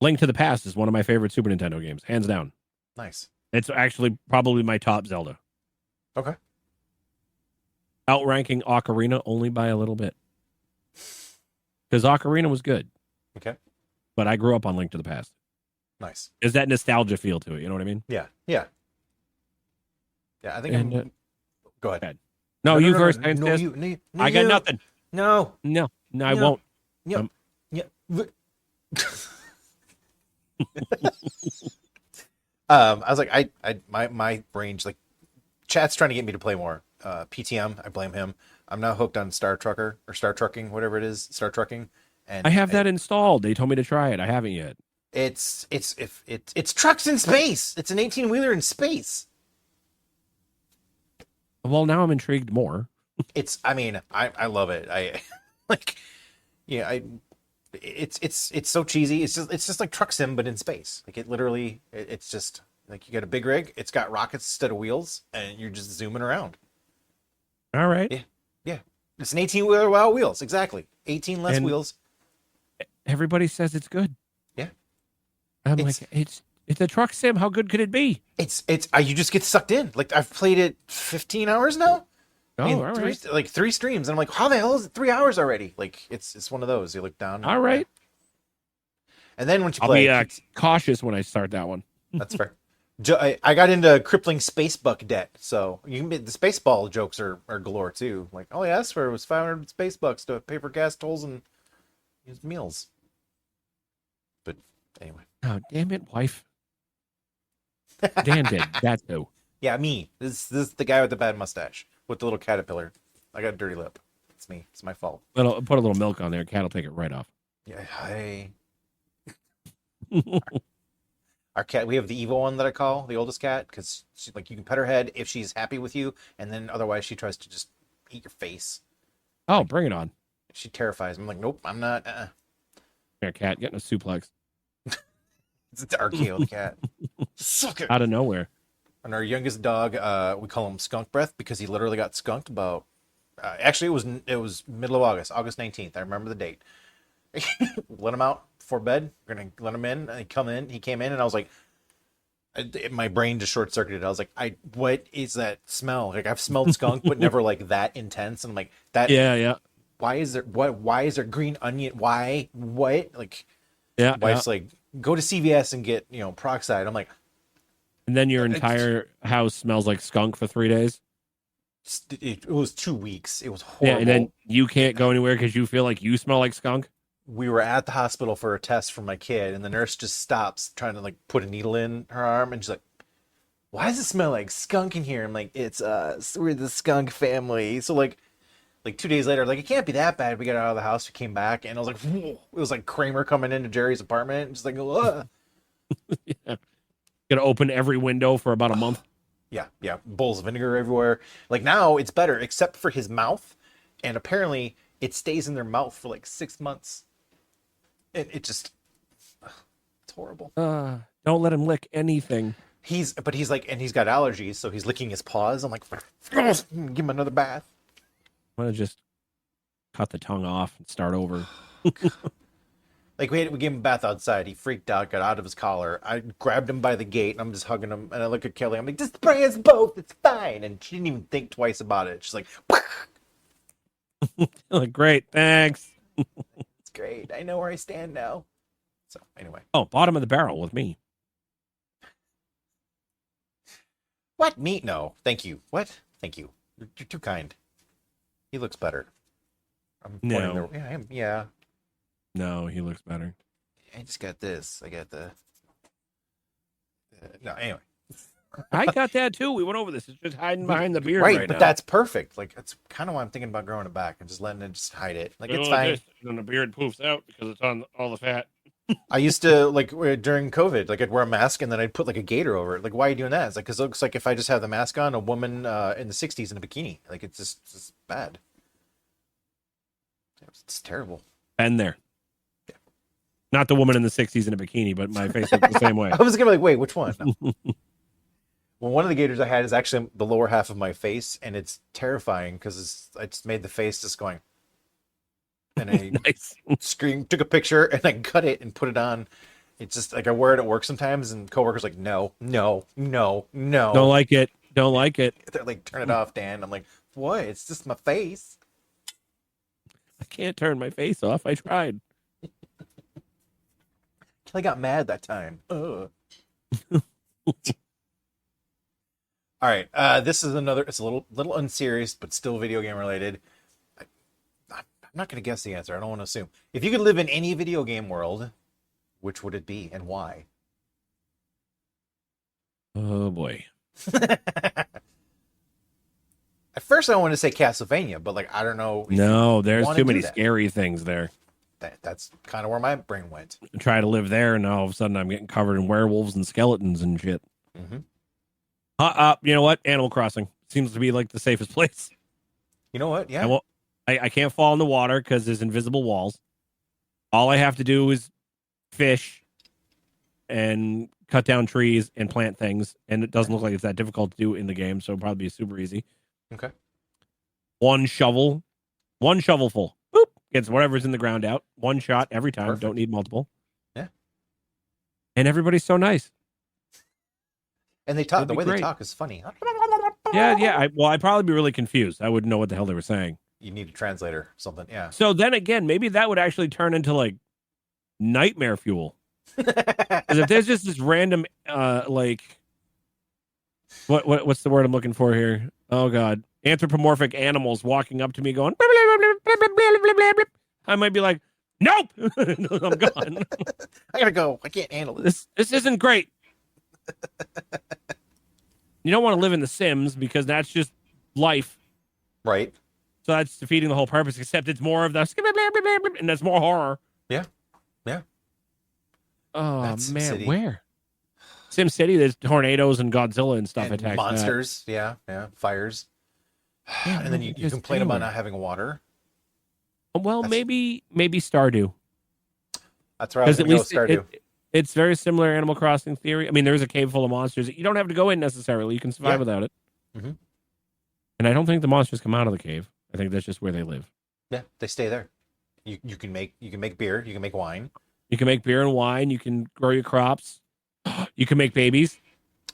Link to the Past is one of my favorite Super Nintendo games, hands down. Nice. It's actually probably my top Zelda. Okay. Outranking Ocarina only by a little bit. Because Ocarina was good. Okay. But I grew up on Link to the Past. Nice. Is that nostalgia feel to it? You know what I mean? Yeah. Yeah. Yeah, I think go ahead. No, you first. No, I got nothing. No, I won't. Yeah. I was like, my range, like, chat's trying to get me to play more. PTM, I blame him. I'm now hooked on Star Trucker or Star Trucking, whatever it is, Star Trucking. And I have that installed. They told me to try it. I haven't yet. It's trucks in space. It's an 18-wheeler in space. Well, now I'm intrigued more. I love it. I like, yeah, it's so cheesy. It's just like Truck Sim, but in space. Like, it literally, it's just like, you got a big rig. It's got rockets instead of wheels, and you're just zooming around. All right. Yeah. It's an 18-wheeler without wheels. Exactly. 18 less wheels. Everybody says it's good. Yeah. I'm like, it's a Truck Sim. How good could it be? You just get sucked in. Like, I've played it 15 hours now. Oh, all right. 3 streams, and I'm like, how the hell is it 3 hours already? Like, it's one of those. You look down. All right. And then once you play, I'll be cautious when I start that one. That's fair. I got into crippling space buck debt, so you can the space ball jokes are galore too. Like all I asked for was 500 space bucks to pay for gas tolls and his meals. But anyway, Oh, damn it, wife. Dan did that too. yeah, me. This is the guy with the bad mustache with the little caterpillar. I got a dirty lip. It's me. It's my fault. Put a little milk on there. Cat will take it right off. Yeah, hey. Our cat, we have the evil one that I call the oldest cat because like you can pet her head if she's happy with you, and then otherwise she tries to just eat your face. Oh, bring it on. She terrifies me. I'm like, nope, I'm not. Here, cat, getting a suplex. It's RKO the cat. Suck it. Out of nowhere. And our youngest dog, we call him Skunk Breath because he literally got skunked about. Actually, it was middle of August, August 19th. I remember the date. Let him out before bed. We're gonna let him in. And he came in, and I was like, my brain just short circuited. I was like, what is that smell? Like I've smelled skunk, but never like that intense. And I'm like, that. Yeah. Why is there Why is there green onion? Why? What? Like, Yeah. wife's like, go to CVS and get peroxide. I'm like, and then your entire house smells like skunk for 3 days. it was 2 weeks. It was horrible. Yeah, and then you can't go anywhere because you feel like you smell like skunk. We were at the hospital for a test for my kid, and the nurse just stops trying to like put a needle in her arm, and she's like, "Why does it smell like skunk in here?" I'm like, "It's us. We're the skunk family." So like 2 days later, like it can't be that bad. We got out of the house, we came back, and I was like, whoa. It was like Kramer coming into Jerry's apartment, just like, ugh. Yeah. Gonna open every window for about a month. Yeah, bowls of vinegar everywhere. Like now it's better, except for his mouth, and apparently it stays in their mouth for like 6 months. And it's horrible. Don't let him lick anything. He's got allergies, so he's licking his paws. I'm like, give him another bath. I'm gonna just cut the tongue off and start over. Like we gave him a bath outside. He freaked out, got out of his collar. I grabbed him by the gate, and I'm just hugging him. And I look at Kelly. I'm like, just spray us both. It's fine. And she didn't even think twice about it. She's like, Like, great, thanks. it's great. I know where I stand now. So anyway. Oh, bottom of the barrel with me. What? Me? No. Thank you. What? Thank you. You're too kind. He looks better. I'm pointing No. yeah, I am. Yeah. No, he looks better. I just got this. I got the. No, anyway. I got that too. We went over this. It's just hiding behind the beard Right, but now. that's perfect. Like that's kind of why I'm thinking about growing it back and just letting it just hide it. Like it's fine. And the beard poofs out because it's on all the fat. I used to like during COVID, like I'd wear a mask and then I'd put like a gaiter over it. Like, why are you doing that? It's like because it looks like if I just have the mask on, a woman in the '60s in a bikini. Like it's just bad. It's terrible. Been there. Not the woman in the 60s in a bikini, but my face looks the same way. I was gonna be like, wait, which one? No. Well, one of the gators I had is actually the lower half of my face, and it's terrifying because I just made the face just going. And I Nice. took a picture, and I cut it and put it on. It's just like I wear it at work sometimes, and coworkers are like, no. Don't like it. Don't like it. They're like, turn it off, Dan. I'm like, what? It's just my face. I can't turn my face off. I tried. I got mad that time. Ugh. All right, this is another. It's a little unserious, but still video game related. I'm not going to guess the answer. I don't want to assume. If you could live in any video game world, which would it be and why? Oh boy. At first, I wanted to say Castlevania, but like I don't know. No, there's wanna too do many that. scary things there. That's kind of where my brain went. Try to live there, and all of a sudden I'm getting covered in werewolves and skeletons and shit. Mm-hmm. You know what? Animal Crossing seems to be like the safest place. You know what? Yeah. I can't fall in the water because there's invisible walls. All I have to do is fish and cut down trees and plant things, and it doesn't look like it's that difficult to do in the game, so it'll probably be super easy. Okay. One shovel full. Boop. Gets whatever's in the ground out. One shot every time. Perfect. Don't need multiple. Yeah. And everybody's so nice. And they talk. That'd The be way they great. talk is funny. Yeah. I'd probably be really confused. I wouldn't know what the hell they were saying. You need a translator, or something. Yeah. So then again, maybe that would actually turn into like nightmare fuel. Because if there's just this random What's the word I'm looking for here? Oh God, anthropomorphic animals walking up to me going. I might be like, nope, I'm gone. I gotta go. I can't handle this. This isn't great. You don't want to live in The Sims because that's just life. Right. So that's defeating the whole purpose. Except it's more of the and that's more horror. Yeah. Yeah. Oh That's man, City. where? Sim City, there's tornadoes and Godzilla and stuff And attacking monsters. Yeah. Yeah. Fires. Yeah, And then you just complain about anywhere. not having water. Well, That's- maybe Stardew. That's where I was Because at going to least go Stardew. it's very similar Animal Crossing theory. I mean, there's a cave full of monsters. You don't have to go in necessarily. You can survive Yeah. without it. Mhm. And I don't think the monsters come out of the cave. I think that's just where they live. Yeah. They stay there. You can make beer. You can make wine. You can make beer and wine. You can grow your crops. You can make babies.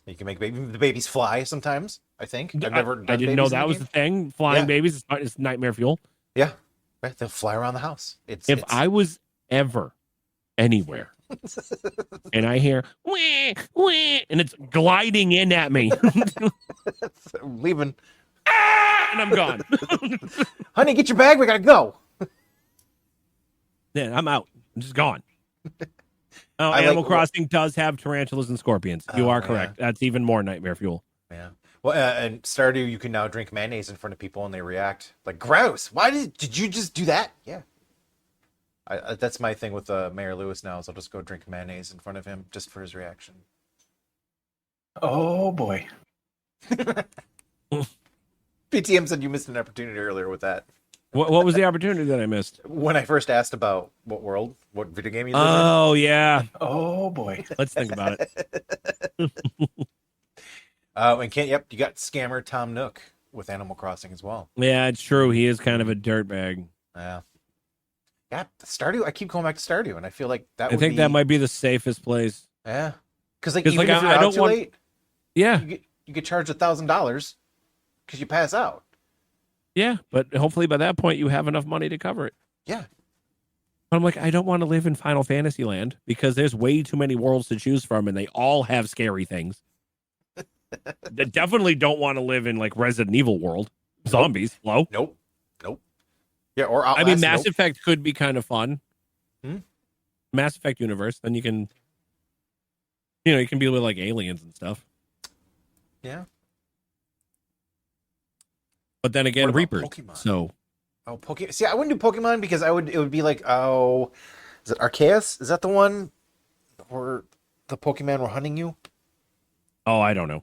You can make the babies fly sometimes. I think I've never. Done I didn't know babies in that the was game. the thing. Flying Yeah. babies is nightmare fuel. Yeah. Right. They'll fly around the house. If I was ever anywhere and I hear wah, wah, and it's gliding in at me, I'm leaving, and I'm gone. honey, get your bag. We gotta go. Then I'm out. I'm just gone. Oh, I Animal like- Crossing does have tarantulas and scorpions. You Oh, are yeah. correct. That's even more nightmare fuel. Yeah. Well, and Stardew, you can now drink mayonnaise in front of people and they react like, gross. Why did you just do that? Yeah. That's my thing with Mayor Lewis now is I'll just go drink mayonnaise in front of him just for his reaction. Oh boy. PTM said you missed an opportunity earlier with that. What was the opportunity that I missed? When I first asked about what video game you live Oh, yeah. Oh boy. Let's think about it. in. And Kent, you got scammer Tom Nook with Animal Crossing as well. Yeah, it's true. He is kind of a dirtbag. Yeah. Yeah, Stardew. I keep going back to Stardew, and I feel like that. I think that might be the safest place. Yeah, because like 'Cause, even like, if you're I out don't too want- late, Yeah, you get charged $1,000 because you pass out. yeah. But hopefully by that point you have enough money to cover it. Yeah. But I'm like, I don't want to live in Final Fantasy land because there's way too many worlds to choose from and they all have scary things. I definitely don't want to live in like Resident Evil world. Zombies. Hello? Nope. Yeah, or I Outlast, mean, Mass nope. Effect could be kind of fun. Hmm? Mass Effect universe. Then you can, you can be with like aliens and stuff. Yeah. But then again, What about Reapers. Pokemon? So Oh, Pokemon. See, I wouldn't do Pokemon because it would be like, oh, is it Arceus? Is that the one where the Pokemon were hunting you? I don't know.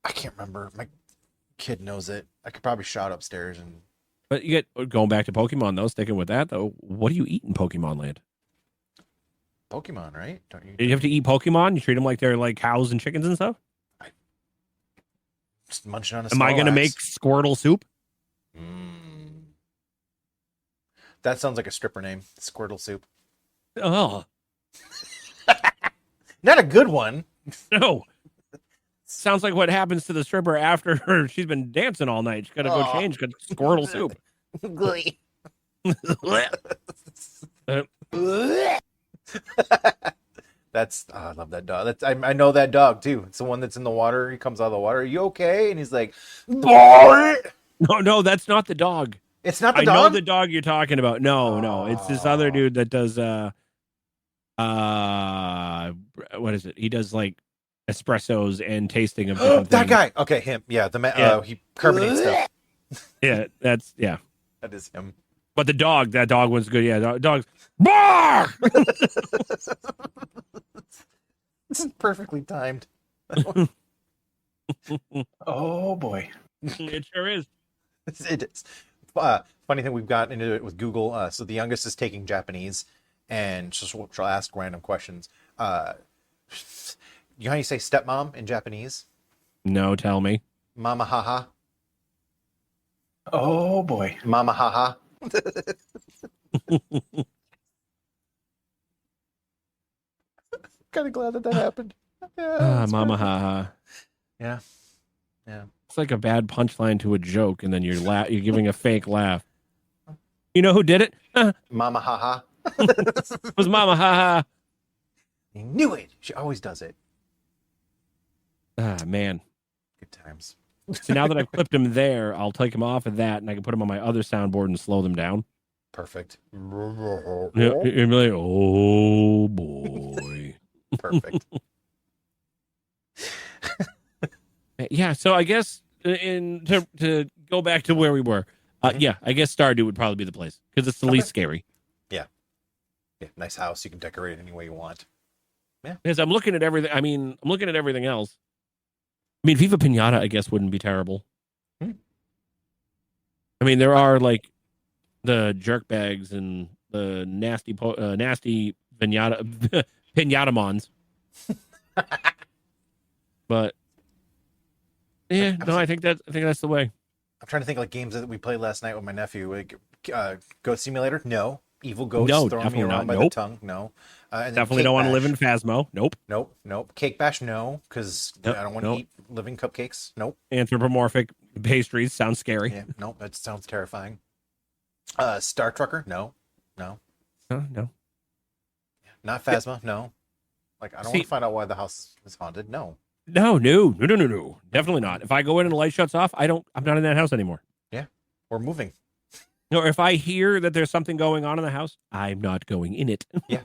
I can't remember. My kid knows it. I could probably shout upstairs and. But you get going back to Pokemon though. Sticking with that though, what do you eat in Pokemon Land? Pokemon, right? Don't you? Do you have to eat Pokemon? You treat them like they're like cows and chickens and stuff. Just munching on a Am I going to make Squirtle soup? Mm. That sounds like a stripper name. Squirtle soup. Oh Not a good one. no! Sounds like what happens to the stripper after she's been dancing all night. She's got to go Oh. change because Squirtle soup. That's I love that dog. That's I know that dog too. It's the one that's in the water. He comes out of the water. Are you okay? And he's like, boy. No, that's not the dog. It's not the I dog. know the dog you're talking about. No, it's this other dude that does what is it? He does like espressos and tasting of different that things. guy. Okay, him. Yeah, Yeah. he carbonates stuff. Yeah, that's yeah. That is him. But that dog was good. Yeah, dog's bark. This is perfectly timed. Oh boy. It sure is. It is. Funny thing, we've gotten into it with Google. So the youngest is taking Japanese, and she'll ask random questions. You know how you say stepmom in Japanese? No, tell me. Mama haha. Oh boy. Mama haha. Kind of glad that happened. Yeah, Mama haha. Yeah. Yeah. It's like a bad punchline to a joke, and then you're you're giving a fake laugh. You know who did it? Mama haha. It was Mama haha. I knew it. She always does it. Ah, man. Good times. So now that I've clipped them there, I'll take them off of that, and I can put them on my other soundboard and slow them down. Perfect. Yeah, and be like, oh boy. Perfect. Yeah, so I guess to go back to where we were, yeah, I guess Stardew would probably be the place because it's the least scary. Yeah, nice house. You can decorate it any way you want. Yeah. Because I'm looking at everything. I mean, I'm looking at everything else. I mean, Viva Pinata, I guess, wouldn't be terrible. Hmm. I mean, there are like the jerk bags and the nasty pinata pinatamons. But yeah, no, I think that's the way. I'm trying to think like games that we played last night with my nephew. Like, Goat Simulator? No. Evil Ghosts No, throwing me definitely around not. by Nope. the tongue? No. And then Definitely Cake don't want to Bash. live in Phasmo. Nope. Nope. Cake Bash? No, because Nope, I don't want to eat living cupcakes. Nope. Anthropomorphic pastries sounds scary. Yeah, nope. That sounds terrifying. Star Trucker? No. No. Not Phasma? No. Like, I don't want to find out why the house is haunted. No. No. Definitely not. If I go in and the light shuts off, I'm not in that house anymore. Yeah. We're moving. Or if I hear that there's something going on in the house, I'm not going in it. Yeah.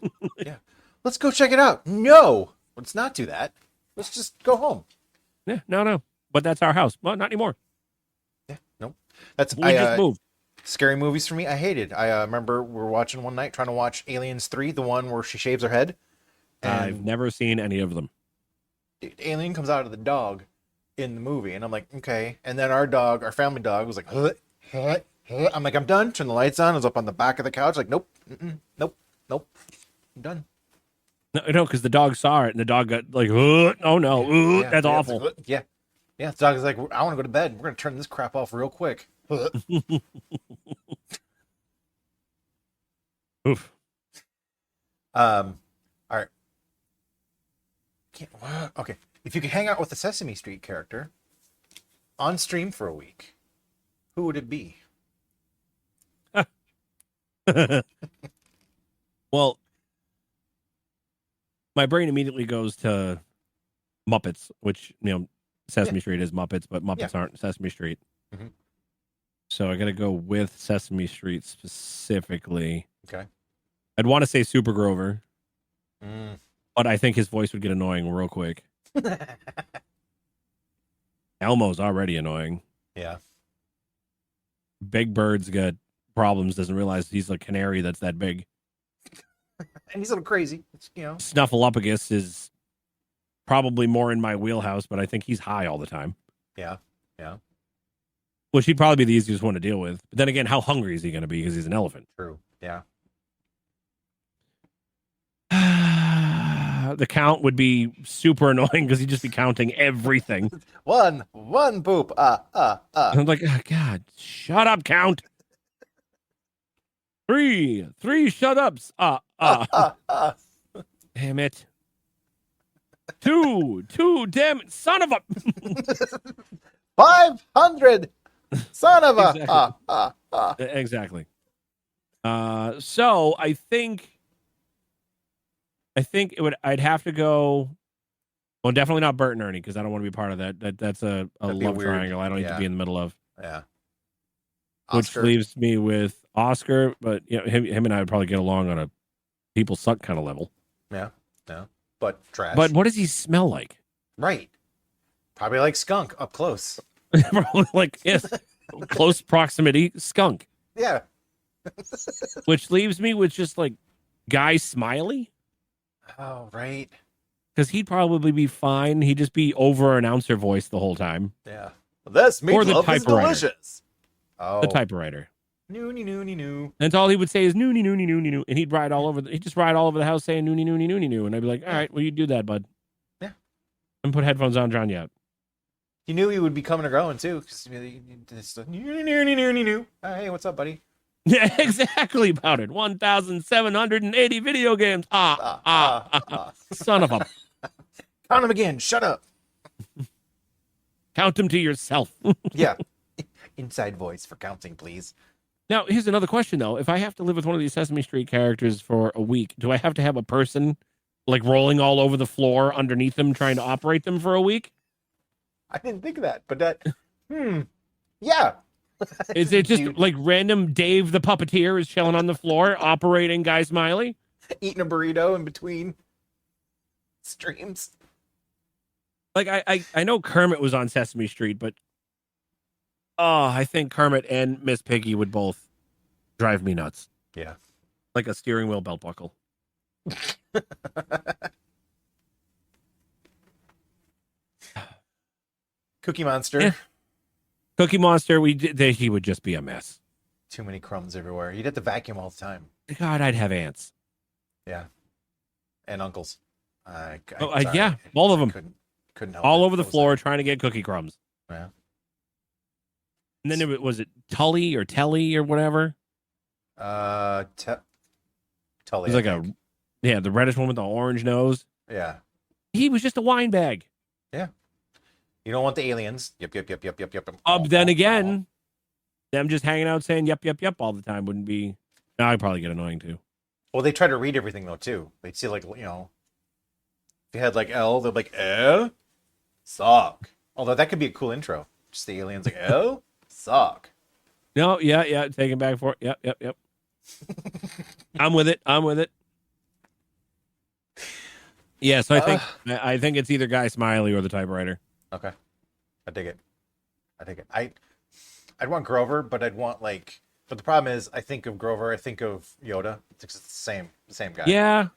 Let's go check it out. No. Let's not do that. Let's just go home. Yeah, no. But that's our house. Well, not anymore. Yeah. Nope. That's We just moved. Scary movies for me, I hated. I remember we were watching one night, trying to watch Aliens 3, the one where she shaves her head. And I've never seen any of them. Alien comes out of the dog in the movie, and I'm like, okay. And then our family dog, was like, huh. I'm like, I'm done. Turn the lights on. I was up on the back of the couch, like, nope, nope. I'm done. No, because the dog saw it, and the dog got like, oh no, that's awful. Like, yeah. The dog is like, I want to go to bed. We're gonna turn this crap off real quick. Oof. All right. Okay. If you could hang out with a Sesame Street character on stream for a week, who would it be? Well, my brain immediately goes to Muppets, which, Sesame Street is Muppets, but Muppets aren't Sesame Street. Mhm. So I got to go with Sesame Street specifically. Okay. I'd want to say Super Grover, Mm. but I think his voice would get annoying real quick. Elmo's already annoying. Yeah. Big Bird's got problems, doesn't realize he's a canary that's that big. And he's a little crazy. Snuffleupagus is probably more in my wheelhouse, but I think he's high all the time. Yeah. Which he'd probably be the easiest one to deal with. But then again, how hungry is he going to be because he's an elephant? True. Yeah. The count would be super annoying because he'd just be counting everything. One poop. I'm like, oh, God, shut up, count. Three shut ups. Damn it. Two, damn it, son of a. 500. Son of a. Exactly. So I think I'd have to go. Well, definitely not Bert and Ernie because I don't want to be part of that. That's a love triangle I don't need to be in the middle of. Yeah. Which Oscar. leaves me with Oscar, but him and I would probably get along on a people suck kind of level. Yeah. But trash. But what does he smell like? Right. Probably like skunk up close. Probably like, yes, close proximity skunk. Yeah. Which leaves me with just like Guy Smiley. Oh, right. Because he'd probably be fine. He'd just be over announcer voice the whole time. Yeah. This Or the meatloaf is typewriter. delicious. Oh. The typewriter. Noonie. And all he would say is noonie, noonie, noonie, noonie. And he'd ride all over he'd just ride all over the house saying noonie, noonie, noonie, noonie. And I'd be like, all right, well, you do that, bud. Yeah. And put headphones on, drown you out. He knew he would be coming or going too. Noonie. Hey, what's up, buddy? Yeah, exactly about it. 1,780 video games. Son of a. Count them again. Shut up. Count them to yourself. Yeah. Inside voice for counting, please. Now, here's another question, though. If I have to live with one of these Sesame Street characters for a week, do I have to have a person like rolling all over the floor underneath them trying to operate them for a week? I didn't think of that, but that, yeah. Is it just Dude, like random Dave the puppeteer is chilling on the floor operating Guy Smiley? eating a burrito in between streams? Like I know Kermit was on Sesame Street, but I think Kermit and Miss Piggy would both drive me nuts. Yeah. Like a steering wheel belt buckle. Cookie Monster. Yeah. Cookie Monster, he would just be a mess. Too many crumbs everywhere. You'd have to vacuum all the time. God, I'd have ants. Yeah. And uncles. Yeah, both of them. Couldn't help All it. over the I was floor there. trying to get cookie crumbs. Yeah. And then was it Tully or Telly or whatever? Tully. It was like the reddish one with the orange nose. Yeah. He was just a wine bag. Yeah. You don't want the aliens. Yep. Then again, them just hanging out saying yep, yep, yep all the time wouldn't be. No, I'd probably get annoying too. Well, they try to read everything though too. They'd see if you had like L, they'd be like sock. Although that could be a cool intro. Just the aliens like L, sock. No, yeah, taking back for it. Yep. I'm with it. Yeah, so I think it's either Guy Smiley or the typewriter. Okay. I dig it. I'd want Grover, but but the problem is I think of Grover, I think of Yoda. It's the same guy. Yeah.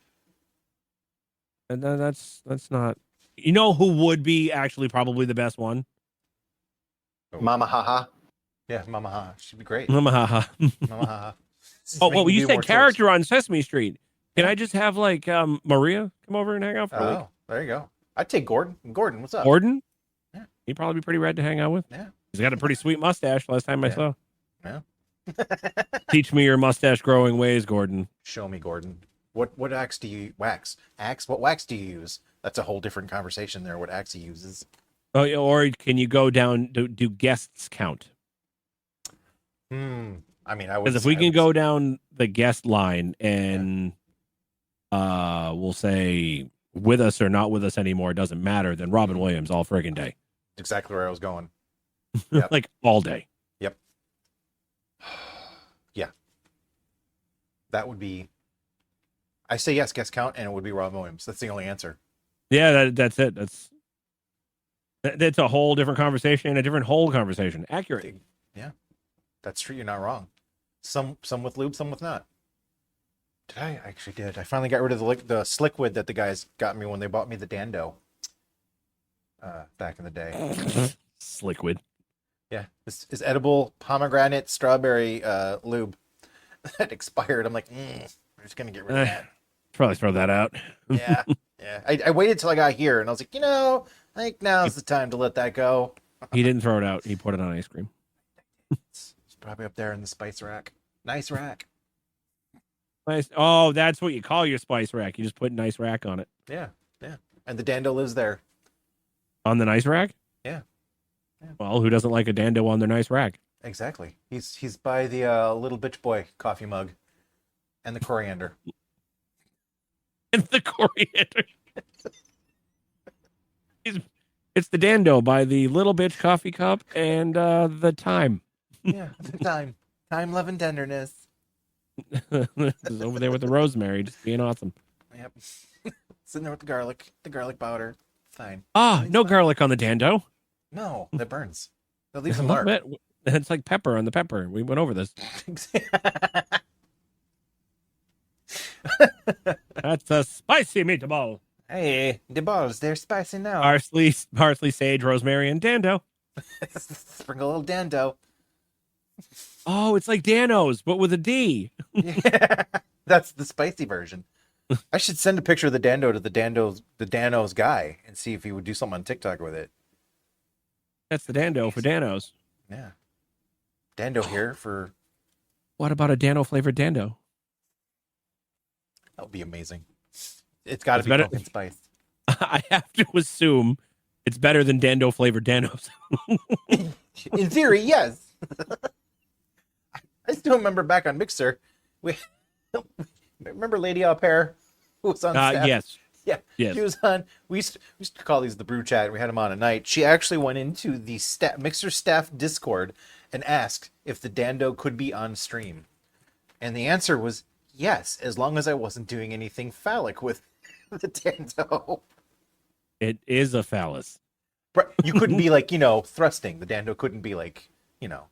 And then that's not. You know who would be actually probably the best one? Mama Haha. Yeah, Mama Haha. She'd be great. Mama Haha. Mama Haha. Oh, well, you said character on Sesame Street. Can I just have like Maria come over and hang out for a week? Oh, there you go. I'd take Gordon. Gordon, what's up? Gordon? Yeah. He'd probably be pretty rad to hang out with. Yeah. He's got a pretty sweet mustache last time I saw. Yeah. Teach me your mustache growing ways, Gordon. Show me, Gordon. What axe do you wax? Axe? What wax do you use? That's a whole different conversation there. What axe he uses? Oh, yeah, or can you go down? Do guests count? I mean, I would. Because if we can go down the guest line and we'll say with us or not with us anymore, it doesn't matter. Then Robin Williams all friggin' day. Exactly where I was going. Yep. Like all day. Yep. Yeah. That would be. I say yes, guest count, and it would be Robin Williams. That's the only answer. Yeah, that's it. That's a whole different conversation and a different whole conversation. Accurate. Yeah, that's true. You're not wrong. Some with lube, some with not. Did I actually did? I finally got rid of the slickwood that the guys got me when they bought me the Dando. Back in the day. Slickwood. Yeah, this is edible pomegranate strawberry lube that expired. I'm like, we're just gonna get rid of that. Probably throw that out. Yeah. I waited till I got here, and I was like, I think now's the time to let that go. He didn't throw it out. He put it on ice cream. It's probably up there in the spice rack. Nice rack. Nice. Oh, that's what you call your spice rack. You just put nice rack on it. Yeah. And the Dando lives there. On the nice rack? Yeah. Well, who doesn't like a Dando on their nice rack? Exactly. He's by the little bitch boy coffee mug, and the coriander. And the coriander. It's the Dando by the little bitch coffee cup and the thyme. Yeah, the time, love, and tenderness. It's over there with the rosemary, just being awesome. Yep. Sitting there with the garlic powder. Fine. No garlic on the Dando. No, that burns. That leaves a A mark. little bit. It's like pepper on the pepper. We went over this. That's a spicy meatball. Hey, the balls, they're spicy now. Parsley, sage, rosemary, and Dando. Sprinkle a little Dando. Oh, it's like Dano's, but with a D. Yeah, that's the spicy version. I should send a picture of the Dando to the Dano's guy and see if he would do something on TikTok with it. That's the Dando for Danos. Yeah. Dando here for... What about a Dano flavored Dando? That would be amazing. It's got to be better. pumpkin spice. I have to assume it's better than Dando flavored Danos. In theory, yes. I still remember back on Mixer, we remember Lady Au Pair who was on staff? Yes. Yeah, Yes. she was on. We used to call these the brew chat. We had them on at night. She actually went into the Mixer staff Discord and asked if the Dando could be on stream, and the answer was yes, as long as I wasn't doing anything phallic with the Dando. It is a phallus. You couldn't be like thrusting. The Dando couldn't be like No,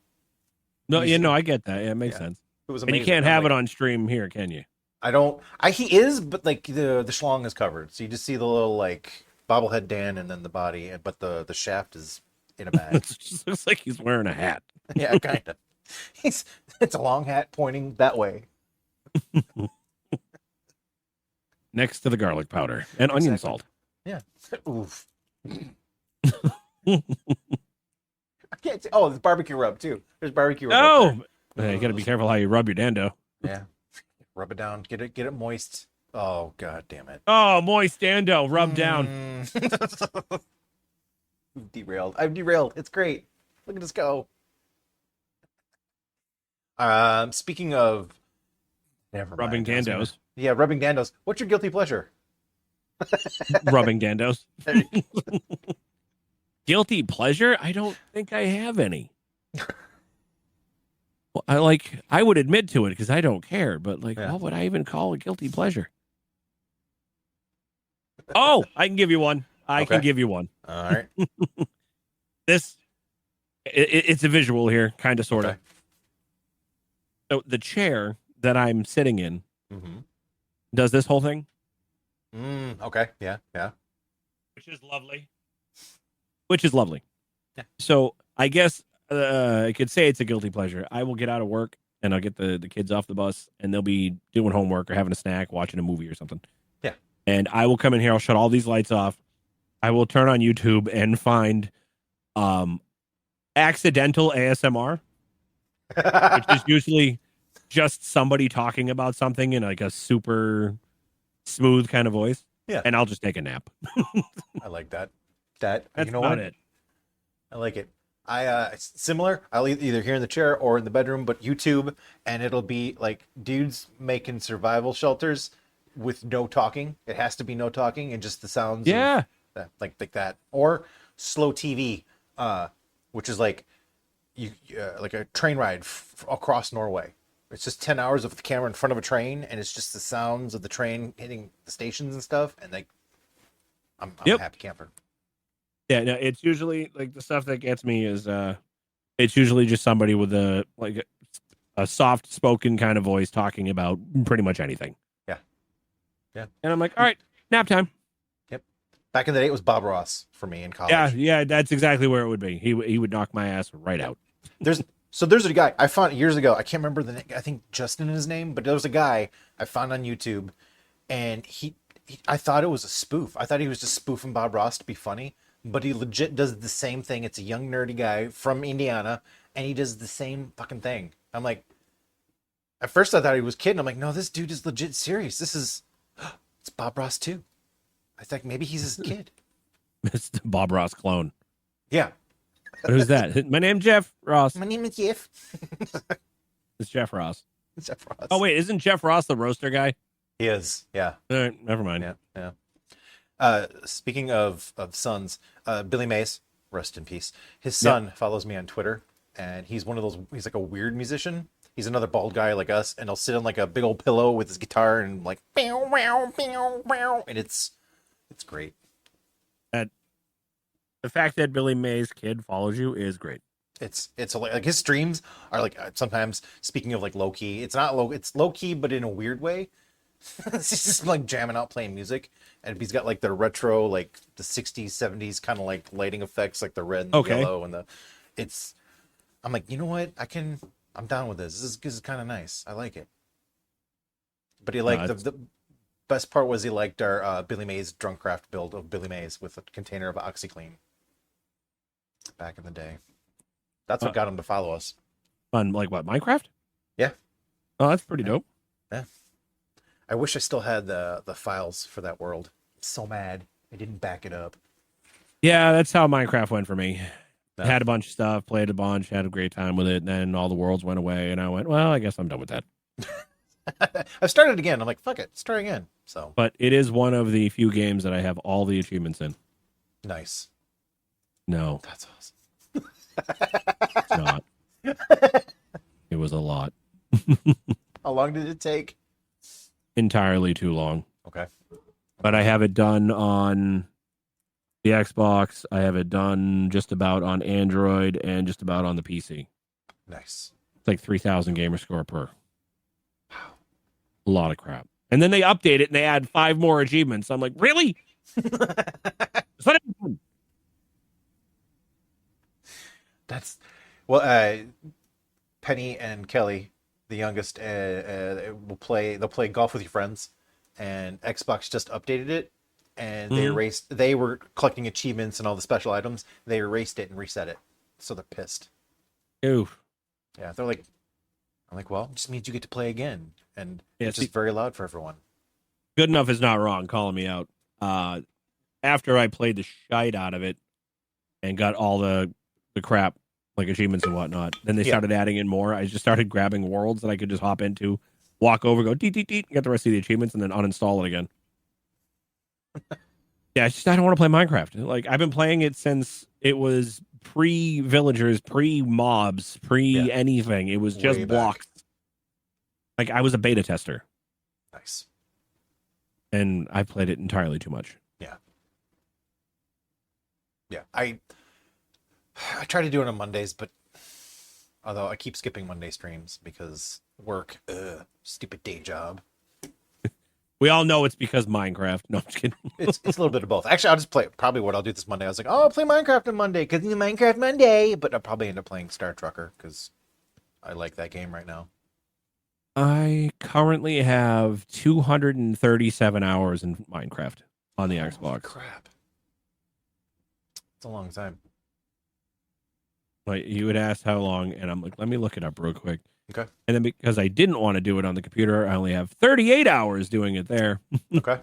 He's- I get that. Yeah, it makes sense. It was And amazing. you can't I'm have like, it on stream here, can you? I don't. He is, but like the schlong is covered, so you just see the little like bobblehead Dan and then the body, but the shaft is in a bag. It just looks like he's wearing a hat. Yeah, kind of. It's a long hat pointing that way. Next to the garlic powder and onion salt. Yeah. Oof. I can't. Oh, there's barbecue rub too. There's barbecue rub. up Oh, you got to be careful how you rub your dando. there. Yeah. Rub it down. Get it moist. Oh god damn it. Oh, moist dando, rub down. We've derailed. I've derailed. It's great. Look at us go. Speaking of never Rubbing mind. dandos. Yeah, rubbing dandos. What's your guilty pleasure? Rubbing dandos. Guilty pleasure? I don't think I have any. Well, I would admit to it because I don't care, but Yeah. what would I even call a guilty pleasure? Oh, I can give you one. I can Okay. give you one. All right. It's a visual here, kind of, sort of. Okay. So the chair that I'm sitting in Mm-hmm. does this whole thing, Okay. Yeah. Yeah. which is lovely. Yeah. So I guess I could say it's a guilty pleasure. I will get out of work and I'll get the kids off the bus and they'll be doing homework or having a snack, watching a movie or something. Yeah. And I will come in here. I'll shut all these lights off. I will turn on YouTube and find accidental ASMR, which is usually just somebody talking about something in like a super smooth kind of voice. Yeah. And I'll just take a nap. I like that. That's you know about what? it. I like it. It's similar. I'll either here in the chair or in the bedroom, but YouTube, and it'll be like dudes making survival shelters with no talking. It has to be no talking and just the sounds. Yeah. Of like that, or slow TV, which is like like a train ride across Norway. It's just 10 hours of the camera in front of a train, and it's just the sounds of the train hitting the stations and stuff. And like, I'm Yep. a happy camper. Yeah, no, it's usually like the stuff that gets me is it's usually just somebody with a soft spoken kind of voice talking about pretty much anything. Yeah. Yeah. And I'm like, all right, nap time. Back in the day, it was Bob Ross for me in college. Yeah, that's exactly where it would be. He would knock my ass right out. There's a guy I found years ago. I can't remember the name. I think Justin is his name, but there was a guy I found on YouTube, and I thought it was a spoof. I thought he was just spoofing Bob Ross to be funny, but he legit does the same thing. It's a young nerdy guy from Indiana, and he does the same fucking thing. I'm like, at first I thought he was kidding. I'm like, no, this dude is legit serious. It's Bob Ross too. I think maybe he's his kid. It's the Bob Ross clone. Yeah. But who's that? My name's Jeff Ross. My name is Jeff. It's Jeff Ross. Jeff Ross. Oh wait, isn't Jeff Ross the roaster guy? He is. Yeah. All right, never mind. Yeah. Speaking of sons, Billy Mays, rest in peace. His son follows me on Twitter, and he's one of those. He's like a weird musician. He's another bald guy like us, and he'll sit on like a big old pillow with his guitar and like, bow, bow, bow, bow, and it's great. The fact that Billy Mays' kid follows you is great. It's like his streams are like sometimes, speaking of like low key, it's not low, it's low key, but in a weird way. He's just like jamming out playing music, and he's got like the retro, like the 60s 70s kind of like lighting effects, like the red and the yellow and I'm like, you know what, I'm down with this is kind of nice. I like it. But he liked the best part was he liked our Billy Mays drunk craft build of Billy Mays with a container of OxyClean back in the day. That's what got him to follow us. On like what, Minecraft? Yeah. Oh, that's pretty dope. Yeah. I wish I still had the files for that world. I'm so mad I didn't back it up. Yeah, that's how Minecraft went for me. No. Had a bunch of stuff, played a bunch, had a great time with it, and then all the worlds went away, and I went, well, I guess I'm done with that. I've started again. I'm like, fuck it, start again. So But it is one of the few games that I have all the achievements in. nice. No, That's awesome. it's not. It was a lot. How long did it take? Entirely too long. Okay. But I have it done on the Xbox. I have it done just about on Android and just about on the PC. Nice. It's like 3,000 gamer score per. Wow. A lot of crap. And then they update it and they add 5 more achievements. I'm like, really? Is that it? That's well. Penny and Kelly, the youngest, will play. They'll play golf with your friends, and Xbox just updated it, and they erased. They were collecting achievements and all the special items. They erased it and reset it, so they're pissed. Ooh. Yeah, they're like, I'm like, well, it just means you get to play again, and Yeah, it's just very loud for everyone. Good enough is not wrong calling me out. After I played the shite out of it and got all the crap, like achievements and whatnot, then they started adding in more. I just started grabbing worlds that I could just hop into, walk over, go deet, deet, deet, get the rest of the achievements, and then uninstall it again. Yeah, I don't want to play Minecraft. Like, I've been playing it since it was pre-villagers, pre-mobs, pre-anything. It was just Way back. blocks. Like, I was a beta tester, Nice. and I played it entirely too much. Yeah, I try to do it on Mondays, but although I keep skipping Monday streams because work, stupid day job. We all know it's because Minecraft. No, I'm just kidding. It's a little bit of both. Actually, I'll just play. Probably what I'll do this Monday. I was like, oh, I'll play Minecraft on Monday because it's Minecraft Monday. But I'll probably end up playing Star Trucker because I like that game right now. I currently have 237 hours in Minecraft on the Xbox. Crap. It's a long time. Like, you would ask how long, and I'm like, let me look it up real quick. Okay. And then because I didn't want to do it on the computer, I only have 38 hours doing it there. Okay.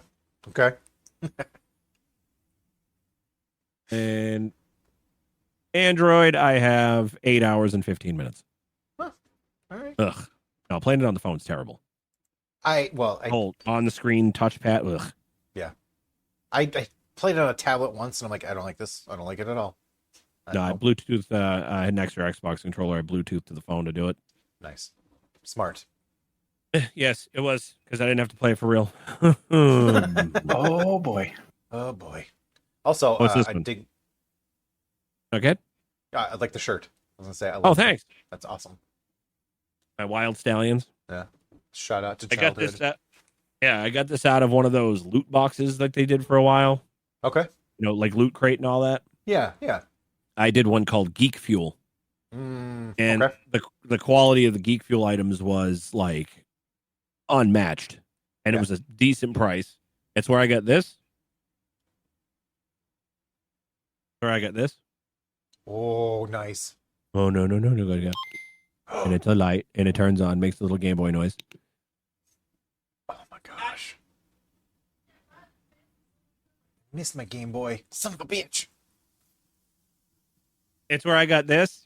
Okay. And Android, I have 8 hours and 15 minutes. Huh. All right. Ugh. No, playing it on the phone's terrible. I On the screen touchpad. Ugh. I played it on a tablet once, and I'm like, I don't like this. I don't like it at all. No, I Bluetooth. I had an extra Xbox controller. I Bluetooth to the phone to do it. Nice. Smart. Yes, it was because I didn't have to play it for real. Oh boy. Oh boy. Also, What's this I one? dig. Okay. I like the shirt. I was gonna say, I love Oh, it. thanks. That's awesome. My Wild Stallions. Yeah. Shout out to I got childhood. this. Yeah, I got this out of one of those loot boxes like they did for a while. Okay. Like Loot Crate and all that. Yeah. Yeah. I did one called Geek Fuel, and Okay. the quality of the Geek Fuel items was like unmatched, and it was a decent price. It's where I got this. Where I got this. Oh, nice. Oh no! And it's a light, and it turns on, makes a little Game Boy noise. Oh my gosh. Missed my Game Boy. Son of a bitch. It's where I got this.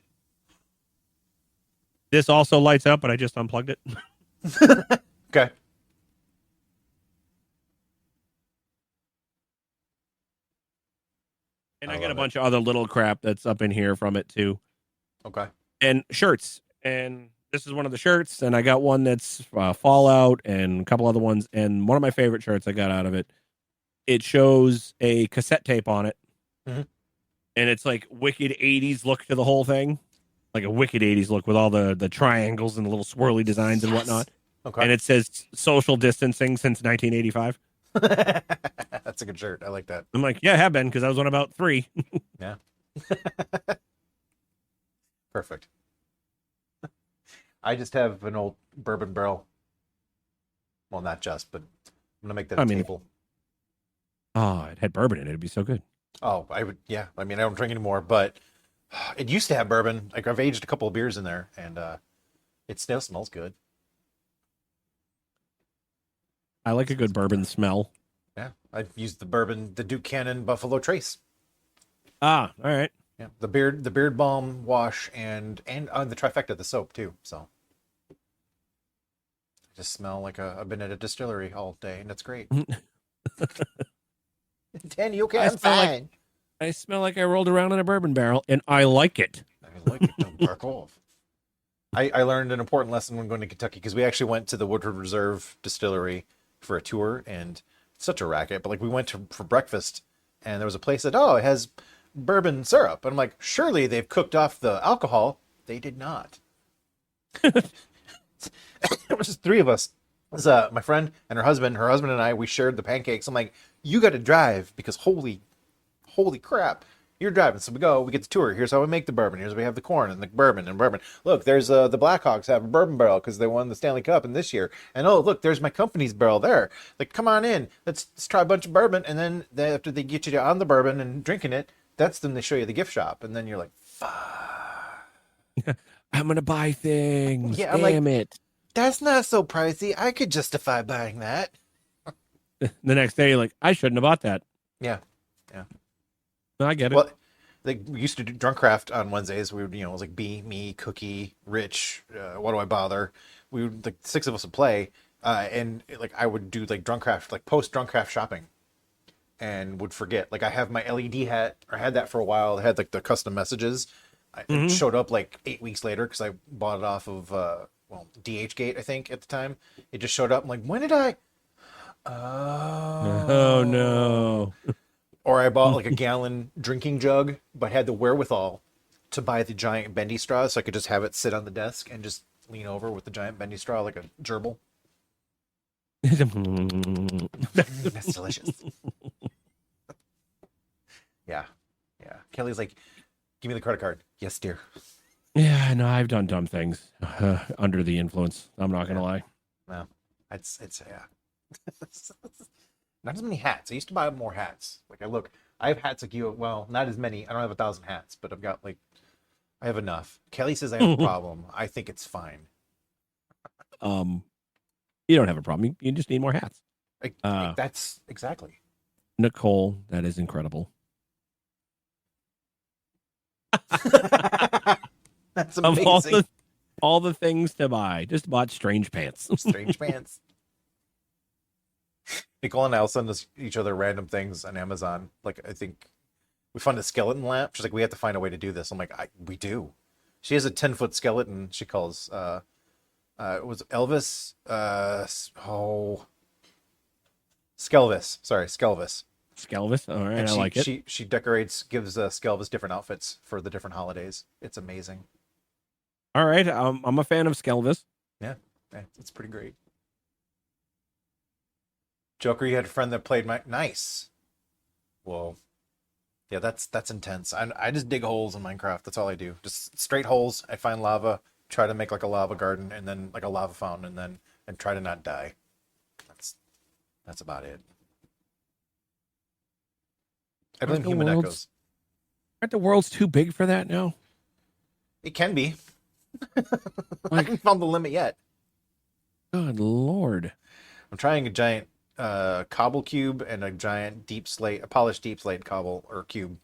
This also lights up, but I just unplugged it. Okay. And I I got a love bunch of other little crap that's up in here from it too. Okay. And shirts. And this is one of the shirts. And I got one that's Fallout and a couple other ones. And one of my favorite shirts I got out of it, it shows a cassette tape on it. Mhm. And it's like wicked 80s look to the whole thing. Like a wicked 80s look with all the triangles and the little swirly designs and whatnot. Okay. And it says social distancing since 1985. That's a good shirt. I like that. I'm like, yeah, I have been because I was on about 3. Yeah. Perfect. I just have an old bourbon barrel. Well, not just, but I'm gonna make that a table. Oh, it had bourbon in it. It'd be so good. Oh, I would. Yeah. I mean, I don't drink anymore, but it used to have bourbon. Like I've aged a couple of beers in there, and it still smells good. I like a good bourbon smell. Yeah, I've used the bourbon, the Duke Cannon Buffalo Trace. Ah, all right. Yeah, the beard balm wash, and on the trifecta, the soap too. So just smell like I've been at a distillery all day, and it's great. Dan, you okay? I I'm smell like- fine. I smell like I rolled around in a bourbon barrel, and I like it. I like it. Don't bark off. I learned an important lesson when going to Kentucky because we actually went to the Woodford Reserve Distillery for a tour, and it's such a racket. But like we went for breakfast, and there was a place that it has bourbon syrup, and I'm like, surely they've cooked off the alcohol. They did not. It was just three of us. It was my friend and her husband. Her husband and I. We shared the pancakes. I'm like, you got to drive because holy crap. You're driving. So we get the tour. Here's how we make the bourbon. Here's we have the corn and the bourbon and bourbon. Look, there's the Blackhawks have a bourbon barrel because they won the Stanley Cup in this year. And oh, look, there's my company's barrel there. Like, come on in. Let's try a bunch of bourbon. And then after they get you on the bourbon and drinking it, that's then they show you the gift shop. And then you're like, fuck. I'm gonna buy things. Yeah, I'm Damn like- it. That's not so pricey. I could justify buying that. The next day, you're like, I shouldn't have bought that. Yeah. No, I get it. Well, like we used to do drunk craft on Wednesdays. We would, it was like me, Cookie, Rich. What do I bother? We would like six of us would play, and like I would do like drunk craft, like post drunk craft shopping, and would forget. Like I have my LED hat, or I had that for a while. I had like the custom messages. It showed up like 8 weeks later because I bought it off of DHgate, I think at the time. It just showed up. I'm like, when did I? Oh no. Or I bought like a gallon drinking jug, but had the wherewithal to buy the giant bendy straw so I could just have it sit on the desk and just lean over with the giant bendy straw like a gerbil. That's delicious. Yeah. Kelly's like, give me the credit card. Yes, dear. Yeah, no, I've done dumb things under the influence. I'm not gonna lie. No, it's yeah. Not as many hats. I used to buy more hats. Like I have hats like you. Well, not as many. I don't have 1,000 hats, but I've got I have enough. Kelly says I have a problem. I think it's fine. You don't have a problem. You just need more hats. That's exactly. Nicole, that is incredible. That's Of amazing. all the things to buy, just bought strange pants. Strange pants. Nicole and I will send each other random things on Amazon. Like, I think we found a skeleton lamp. She's like, we have to find a way to do this. I'm like, we do. She has a 10-foot skeleton she calls, it was Elvis, Skelvis. Sorry, Skelvis. Skelvis. All right, And I like it. She decorates, gives Skelvis different outfits for the different holidays. It's amazing. All right, I'm a fan of Skelvis. Yeah, it's pretty great. Joker, you had a friend that played nice. Well, yeah, that's intense. I just dig holes in Minecraft. That's all I do. Just straight holes. I find lava, try to make like a lava garden, and then like a lava fountain, and try to not die. That's about it. I blame Aren't the human world's- echoes. Aren't the worlds too big for that now? It can be. I haven't found the limit yet. Good Lord. I'm trying a giant cobble cube and a giant a polished deep slate cobble or cube,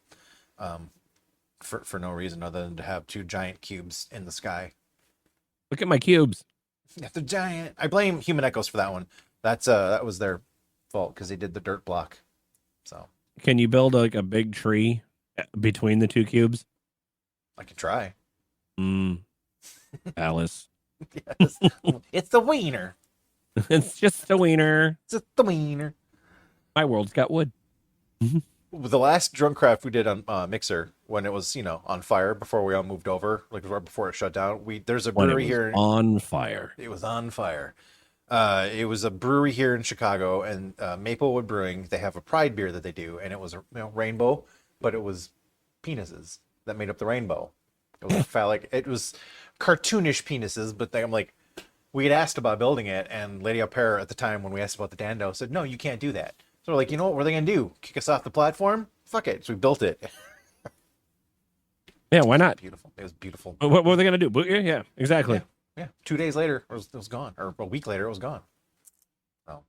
for no reason other than to have two giant cubes in the sky. Look at my cubes. Yeah, they're giant. I blame Human Echoes for that one. That was their fault because they did the dirt block. So Can you build like a big tree between the two cubes? I could try. Alice. Yes. It's the wiener. It's just a wiener. It's the wiener. My world's got wood. The last drunk craft we did on Mixer when it was on fire before we all moved over, like right before it shut down. There's a When it brewery was here. on fire. It was on fire. It was a brewery here in Chicago, and Maplewood Brewing. They have a Pride beer that they do, and it was rainbow, but it was penises that made up the rainbow. It was phallic. It was cartoonish penises, but I'm like, we had asked about building it, and Lady Au Pair at the time when we asked about the Dando said, "No, you can't do that." So we're like, you know what are they gonna do? Kick us off the platform? Fuck it. So we built it. Yeah, why not? Beautiful. It was beautiful. What were they going to do? Yeah, exactly. Yeah. 2 days later, it was gone, or a week later, it was gone. So,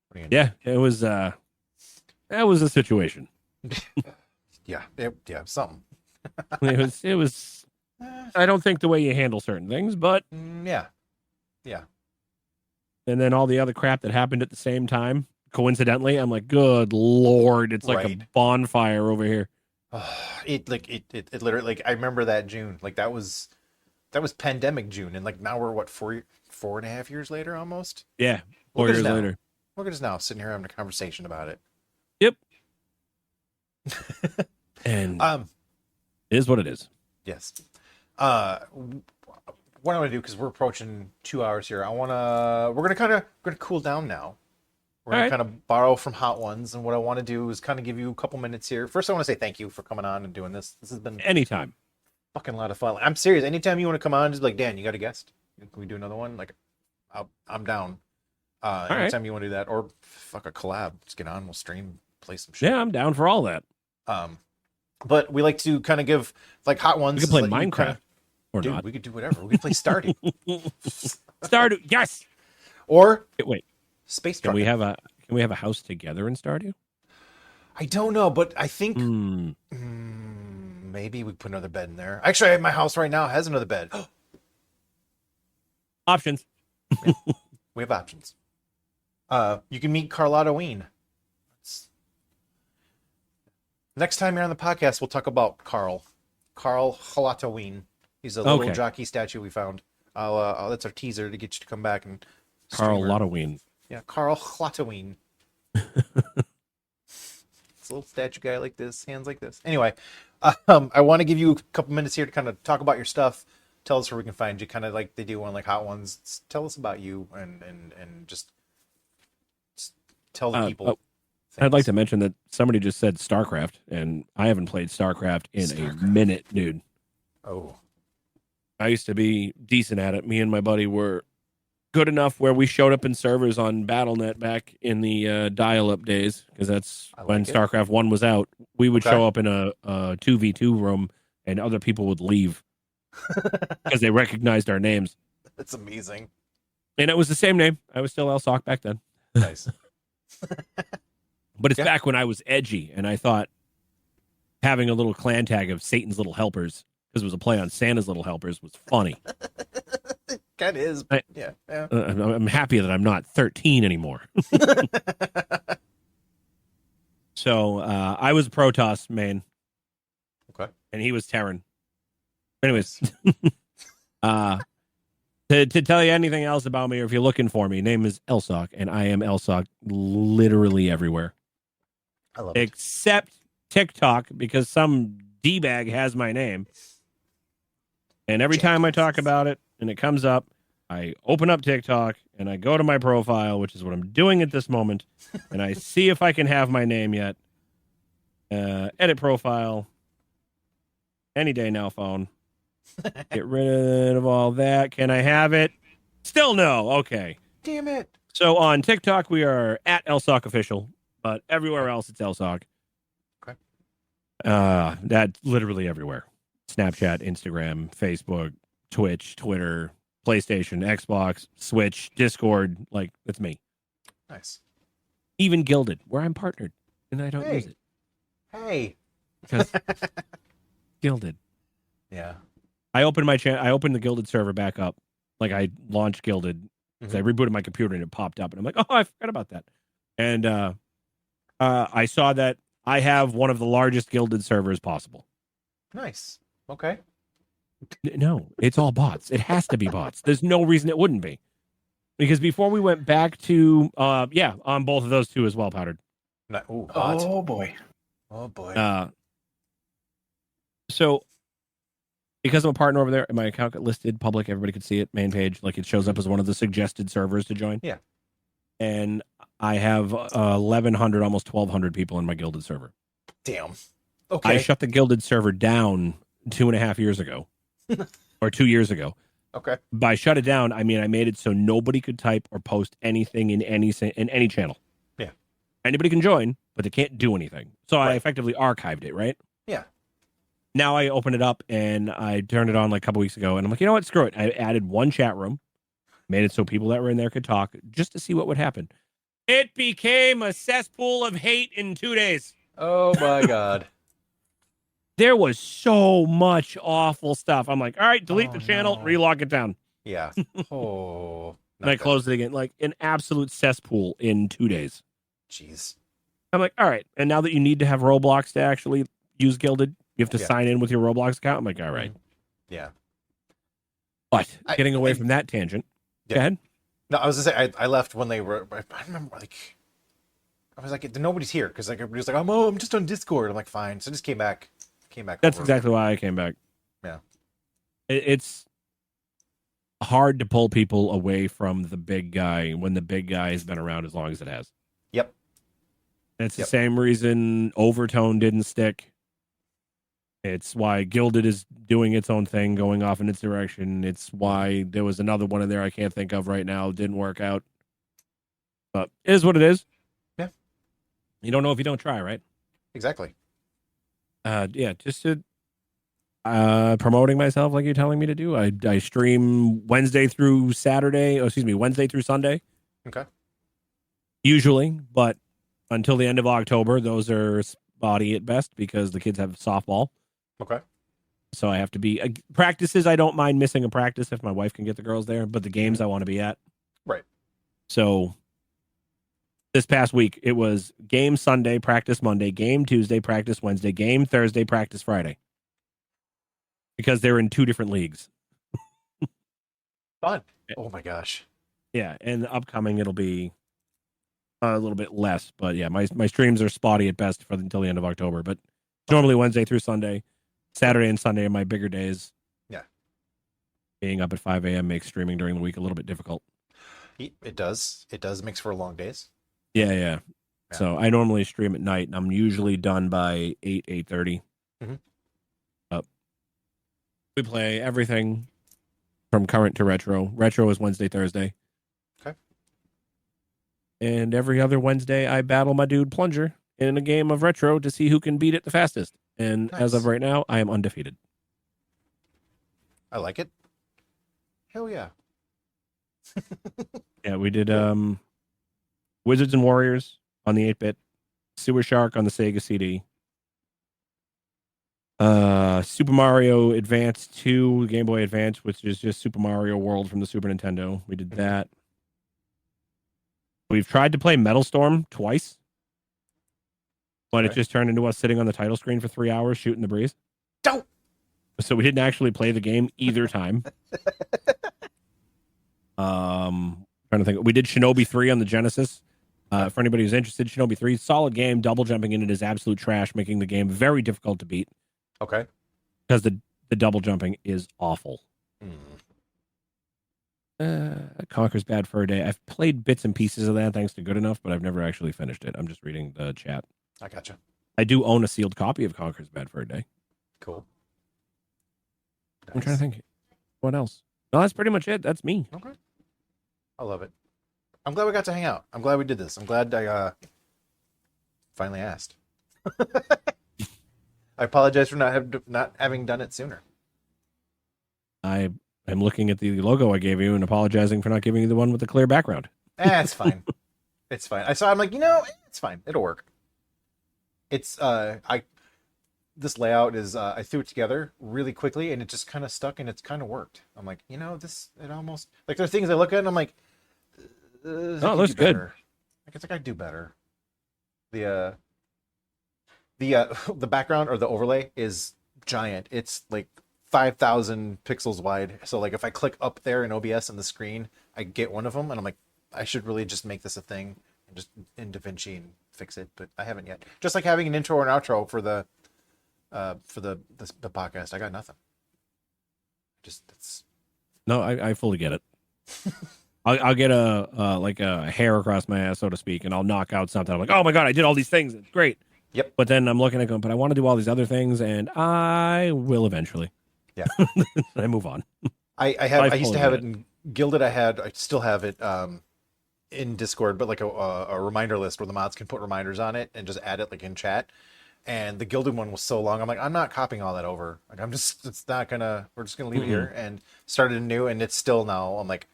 what are you gonna Yeah, it was. That was a situation. do? Yeah, something. It was. I don't think the way you handle certain things, but Yeah. and then all the other crap that happened at the same time, coincidentally, I'm like, good Lord, it's like Right. a bonfire over here. It literally, like, I remember that June, like that was pandemic June, and like now we're what, 4.5 years later almost. Yeah, Look 4 at us years now. later. Look at us now sitting here having a conversation about it. Yep. And it is what it is. Yes. What I want to do, because we're approaching 2 hours here, we're gonna cool down now. We're gonna All right. kind of borrow from Hot Ones, and what I want to do is kind of give you a couple minutes here. First, I want to say thank you for coming on and doing this. This has been Anytime. fucking a lot of fun. I'm serious. Anytime you want to come on, just be like, Dan, you got a guest? Can we do another one? Like, I'm down. Anytime you want to do that, or fuck a collab, just get on. We'll stream, play some shit. Yeah, I'm down for all that. But we like to kind of give like Hot Ones. We can play let you Minecraft kinda- or Dude, not. we could do whatever. We could play Stardew Stardew, yes. or Wait, Space can Truck. we have a house together in Stardew? I don't know, but I think maybe we put another bed in there. Actually, my house right now has another bed. Options. We have options. You can meet Carlotta Ween. Next time you're on the podcast, we'll talk about Carl Carlotta Ween. He's a little Okay. jockey statue we found. That's our teaser to get you to come back and Carl stream her. Lottoween. Yeah, Carl Hlatoween. It's a little statue guy like this, hands like this. Anyway, I want to give you a couple minutes here to kind of talk about your stuff. Tell us where we can find you, kind of like they do on like Hot Ones. Tell us about you and just tell the people. I'd like to mention that somebody just said StarCraft, and I haven't played StarCraft in a minute, dude. Oh, I used to be decent at it. Me and my buddy were good enough where we showed up in servers on Battle.net back in the dial-up days, because that's when it. StarCraft 1 was out. We would Okay. show up in a 2v2 room, and other people would leave because they recognized our names. that's amazing. And it was the same name. I was still ElSock back then. Nice. But it's Yeah. back when I was edgy, and I thought having a little clan tag of Satan's Little Helpers, because it was a play on Santa's Little Helpers, was funny. Kind of is. But yeah. I'm happy that I'm not 13 anymore. So I was Protoss main. Okay. And he was Terran. Anyways, to tell you anything else about me, or if you're looking for me, name is ElSock, and I am ElSock literally everywhere. I love it. Except TikTok, because some D-bag has my name. And every time I talk about it and it comes up, I open up TikTok and I go to my profile, which is what I'm doing at this moment, and I see if I can have my name yet. Edit profile. Any day now, phone. Get rid of all that. Can I have it? Still no. Okay. Damn it. So on TikTok, we are at ElSock Official, but everywhere else, it's ElSock. Okay. That's literally everywhere. Snapchat, Instagram, Facebook, Twitch, Twitter, PlayStation, Xbox, Switch, Discord. Like, that's me. Nice. Even Gilded, where I'm partnered, and I don't Hey. use it. Hey. Because Gilded. Yeah. I opened the Gilded server back up. Like, I launched Gilded. I rebooted my computer and it popped up, and I'm like, oh, I forgot about that. And I saw that I have one of the largest Gilded servers possible. Nice. Okay. No, it's all bots. It has to be bots. There's no reason it wouldn't be. Because before we went back to, on both of those two as well, Powdered. Ooh, hot. Oh boy. Oh boy. So, because I'm a partner over there, my account got listed public. Everybody could see it, main page. Like, it shows up as one of the suggested servers to join. Yeah. And I have 1,100, almost 1,200 people in my Gilded server. Damn. Okay. I shut the Gilded server down 2.5 years ago, or 2 years ago. Okay. By shut it down, I mean I made it so nobody could type or post anything in any channel. Yeah. Anybody can join, but they can't do anything. So I Right. effectively archived it, right? Yeah. Now I open it up and I turned it on like a couple weeks ago, and I'm like, you know what? Screw it. I added one chat room, made it so people that were in there could talk, just to see what would happen. It became a cesspool of hate in 2 days. Oh my God. There was so much awful stuff. I'm like, all right, delete Oh, the channel, no. relog it down. Yeah. Oh. And I closed it again, like an absolute cesspool in 2 days. Jeez. I'm like, all right. And now that you need to have Roblox to actually use Gilded, you have to sign in with your Roblox account. I'm like, all right. Yeah. But getting away from that tangent. Go ahead. No, I was gonna say I left when they were. I remember I was like, nobody's here because like everybody was like, I'm just on Discord. I'm like, fine. So I just came back. That's over. exactly why I came back. Yeah. It's hard to pull people away from the big guy when the big guy has been around as long as it has. Yep. And it's the same reason Overtone didn't stick. It's why Gilded is doing its own thing, going off in its direction. It's why there was another one in there I can't think of right now. Didn't work out. But it is what it is. Yeah. You don't know if you don't try, right? Exactly. Just to promoting myself like you're telling me to do. I stream Wednesday through Sunday. Okay. Usually, but until the end of October, those are spotty at best because the kids have softball. Okay. So I have to be practices. I don't mind missing a practice if my wife can get the girls there, but the games I want to be at. Right. So this past week, it was game Sunday, practice Monday, game Tuesday, practice Wednesday, game Thursday, practice Friday. Because they're in 2 different leagues. Fun. Oh my gosh. Yeah, and the upcoming it'll be a little bit less, but yeah, my streams are spotty at best until the end of October. But normally Wednesday through Sunday, Saturday and Sunday are my bigger days. Yeah, being up at 5 a.m. makes streaming during the week a little bit difficult. It does. It does makes for long days. Yeah. So I normally stream at night, and I'm usually done by 8:30. We play everything from current to retro. Retro is Wednesday, Thursday. Okay. And every other Wednesday, I battle my dude Plunger in a game of retro to see who can beat it the fastest. And as of right now, I am undefeated. I like it. Hell yeah. Yeah, we did Wizards and Warriors on the 8-bit, Sewer Shark on the Sega CD, Super Mario Advance 2, Game Boy Advance, which is just Super Mario World from the Super Nintendo. We did that. We've tried to play Metal Storm twice, but it just turned into us sitting on the title screen for 3 hours shooting the breeze. Don't. So we didn't actually play the game either time. Trying to think. We did Shinobi 3 on the Genesis. For anybody who's interested, Shinobi 3, solid game. Double jumping in it is absolute trash, making the game very difficult to beat. Okay. Because the double jumping is awful. Conker's Bad Fur Day. I've played bits and pieces of that thanks to Good Enough, but I've never actually finished it. I'm just reading the chat. I gotcha. I do own a sealed copy of Conker's Bad Fur Day. Cool. I'm trying to think. What else? No, that's pretty much it. That's me. Okay. I love it. I'm glad we got to hang out. I'm glad we did this. I'm glad I finally asked. I apologize for not having done it sooner. I am looking at the logo I gave you and apologizing for not giving you the one with the clear background. It's fine. It's fine. I'm like, it's fine. It'll work. It's this layout is I threw it together really quickly and it just kind of stuck and it's kind of worked. I'm like, it almost like there are things I look at and I'm like, it looks good. I guess I could do better. The background or the overlay is giant. It's like 5,000 pixels wide. So like if I click up there in OBS on the screen, I get one of them and I'm like, I should really just make this a thing and just in DaVinci and fix it, but I haven't yet. Just like having an intro or an outro for the podcast, I got nothing. No, I fully get it. I'll get a hair across my ass, so to speak, and I'll knock out something. I'm like, oh my god, I did all these things. It's great. Yep. But then I'm looking at going, but I want to do all these other things, and I will eventually. Yeah. I move on. I used to have it in Gilded. I still have it in Discord, but like a reminder list where the mods can put reminders on it and just add it like in chat. And the Gilded one was so long. I'm like, I'm not copying all that over. Like, we're just gonna leave it here and started anew. And it's still now. I'm like,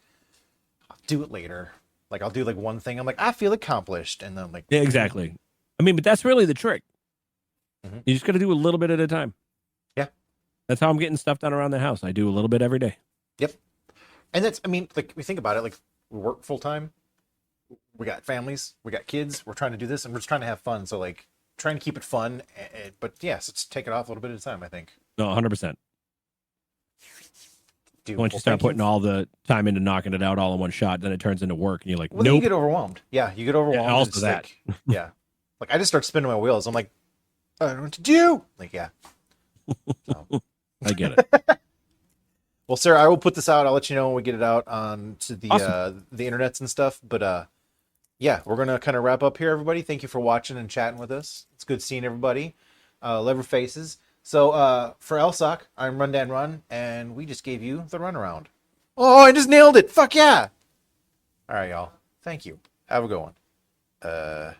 I'll do it later. Like, I'll do like one thing. I'm like, I feel accomplished. And then I'm like, yeah, exactly. I mean, but that's really the trick. You just got to do a little bit at a time. Yeah. That's how I'm getting stuff done around the house. I do a little bit every day. Yep. And like, we think about it, like, we work full time. We got families, we got kids. We're trying to do this, and we're just trying to have fun. So like, trying to keep it fun. But yes, let's take it off a little bit at a time. I think. No, 100%. Dude, Once you start putting all the time into knocking it out all in one shot, then it turns into work, and you're like, well, then nope. you get overwhelmed. Yeah, you get overwhelmed. Yeah, also It's that. like, yeah, like I just start spinning my wheels. I'm like, I don't know what to do. Like, yeah. So. I get it. Well, sir, I will put this out. I'll let you know when we get it out on to the Awesome. the internets and stuff. But yeah, we're gonna kind of wrap up here, everybody. Thank you for watching and chatting with us. It's good seeing everybody. Love your faces. So for ElSock, I'm Run Dan Run, and we just gave you the runaround. Oh, I just nailed it! Fuck yeah! All right, y'all. Thank you. Have a good one.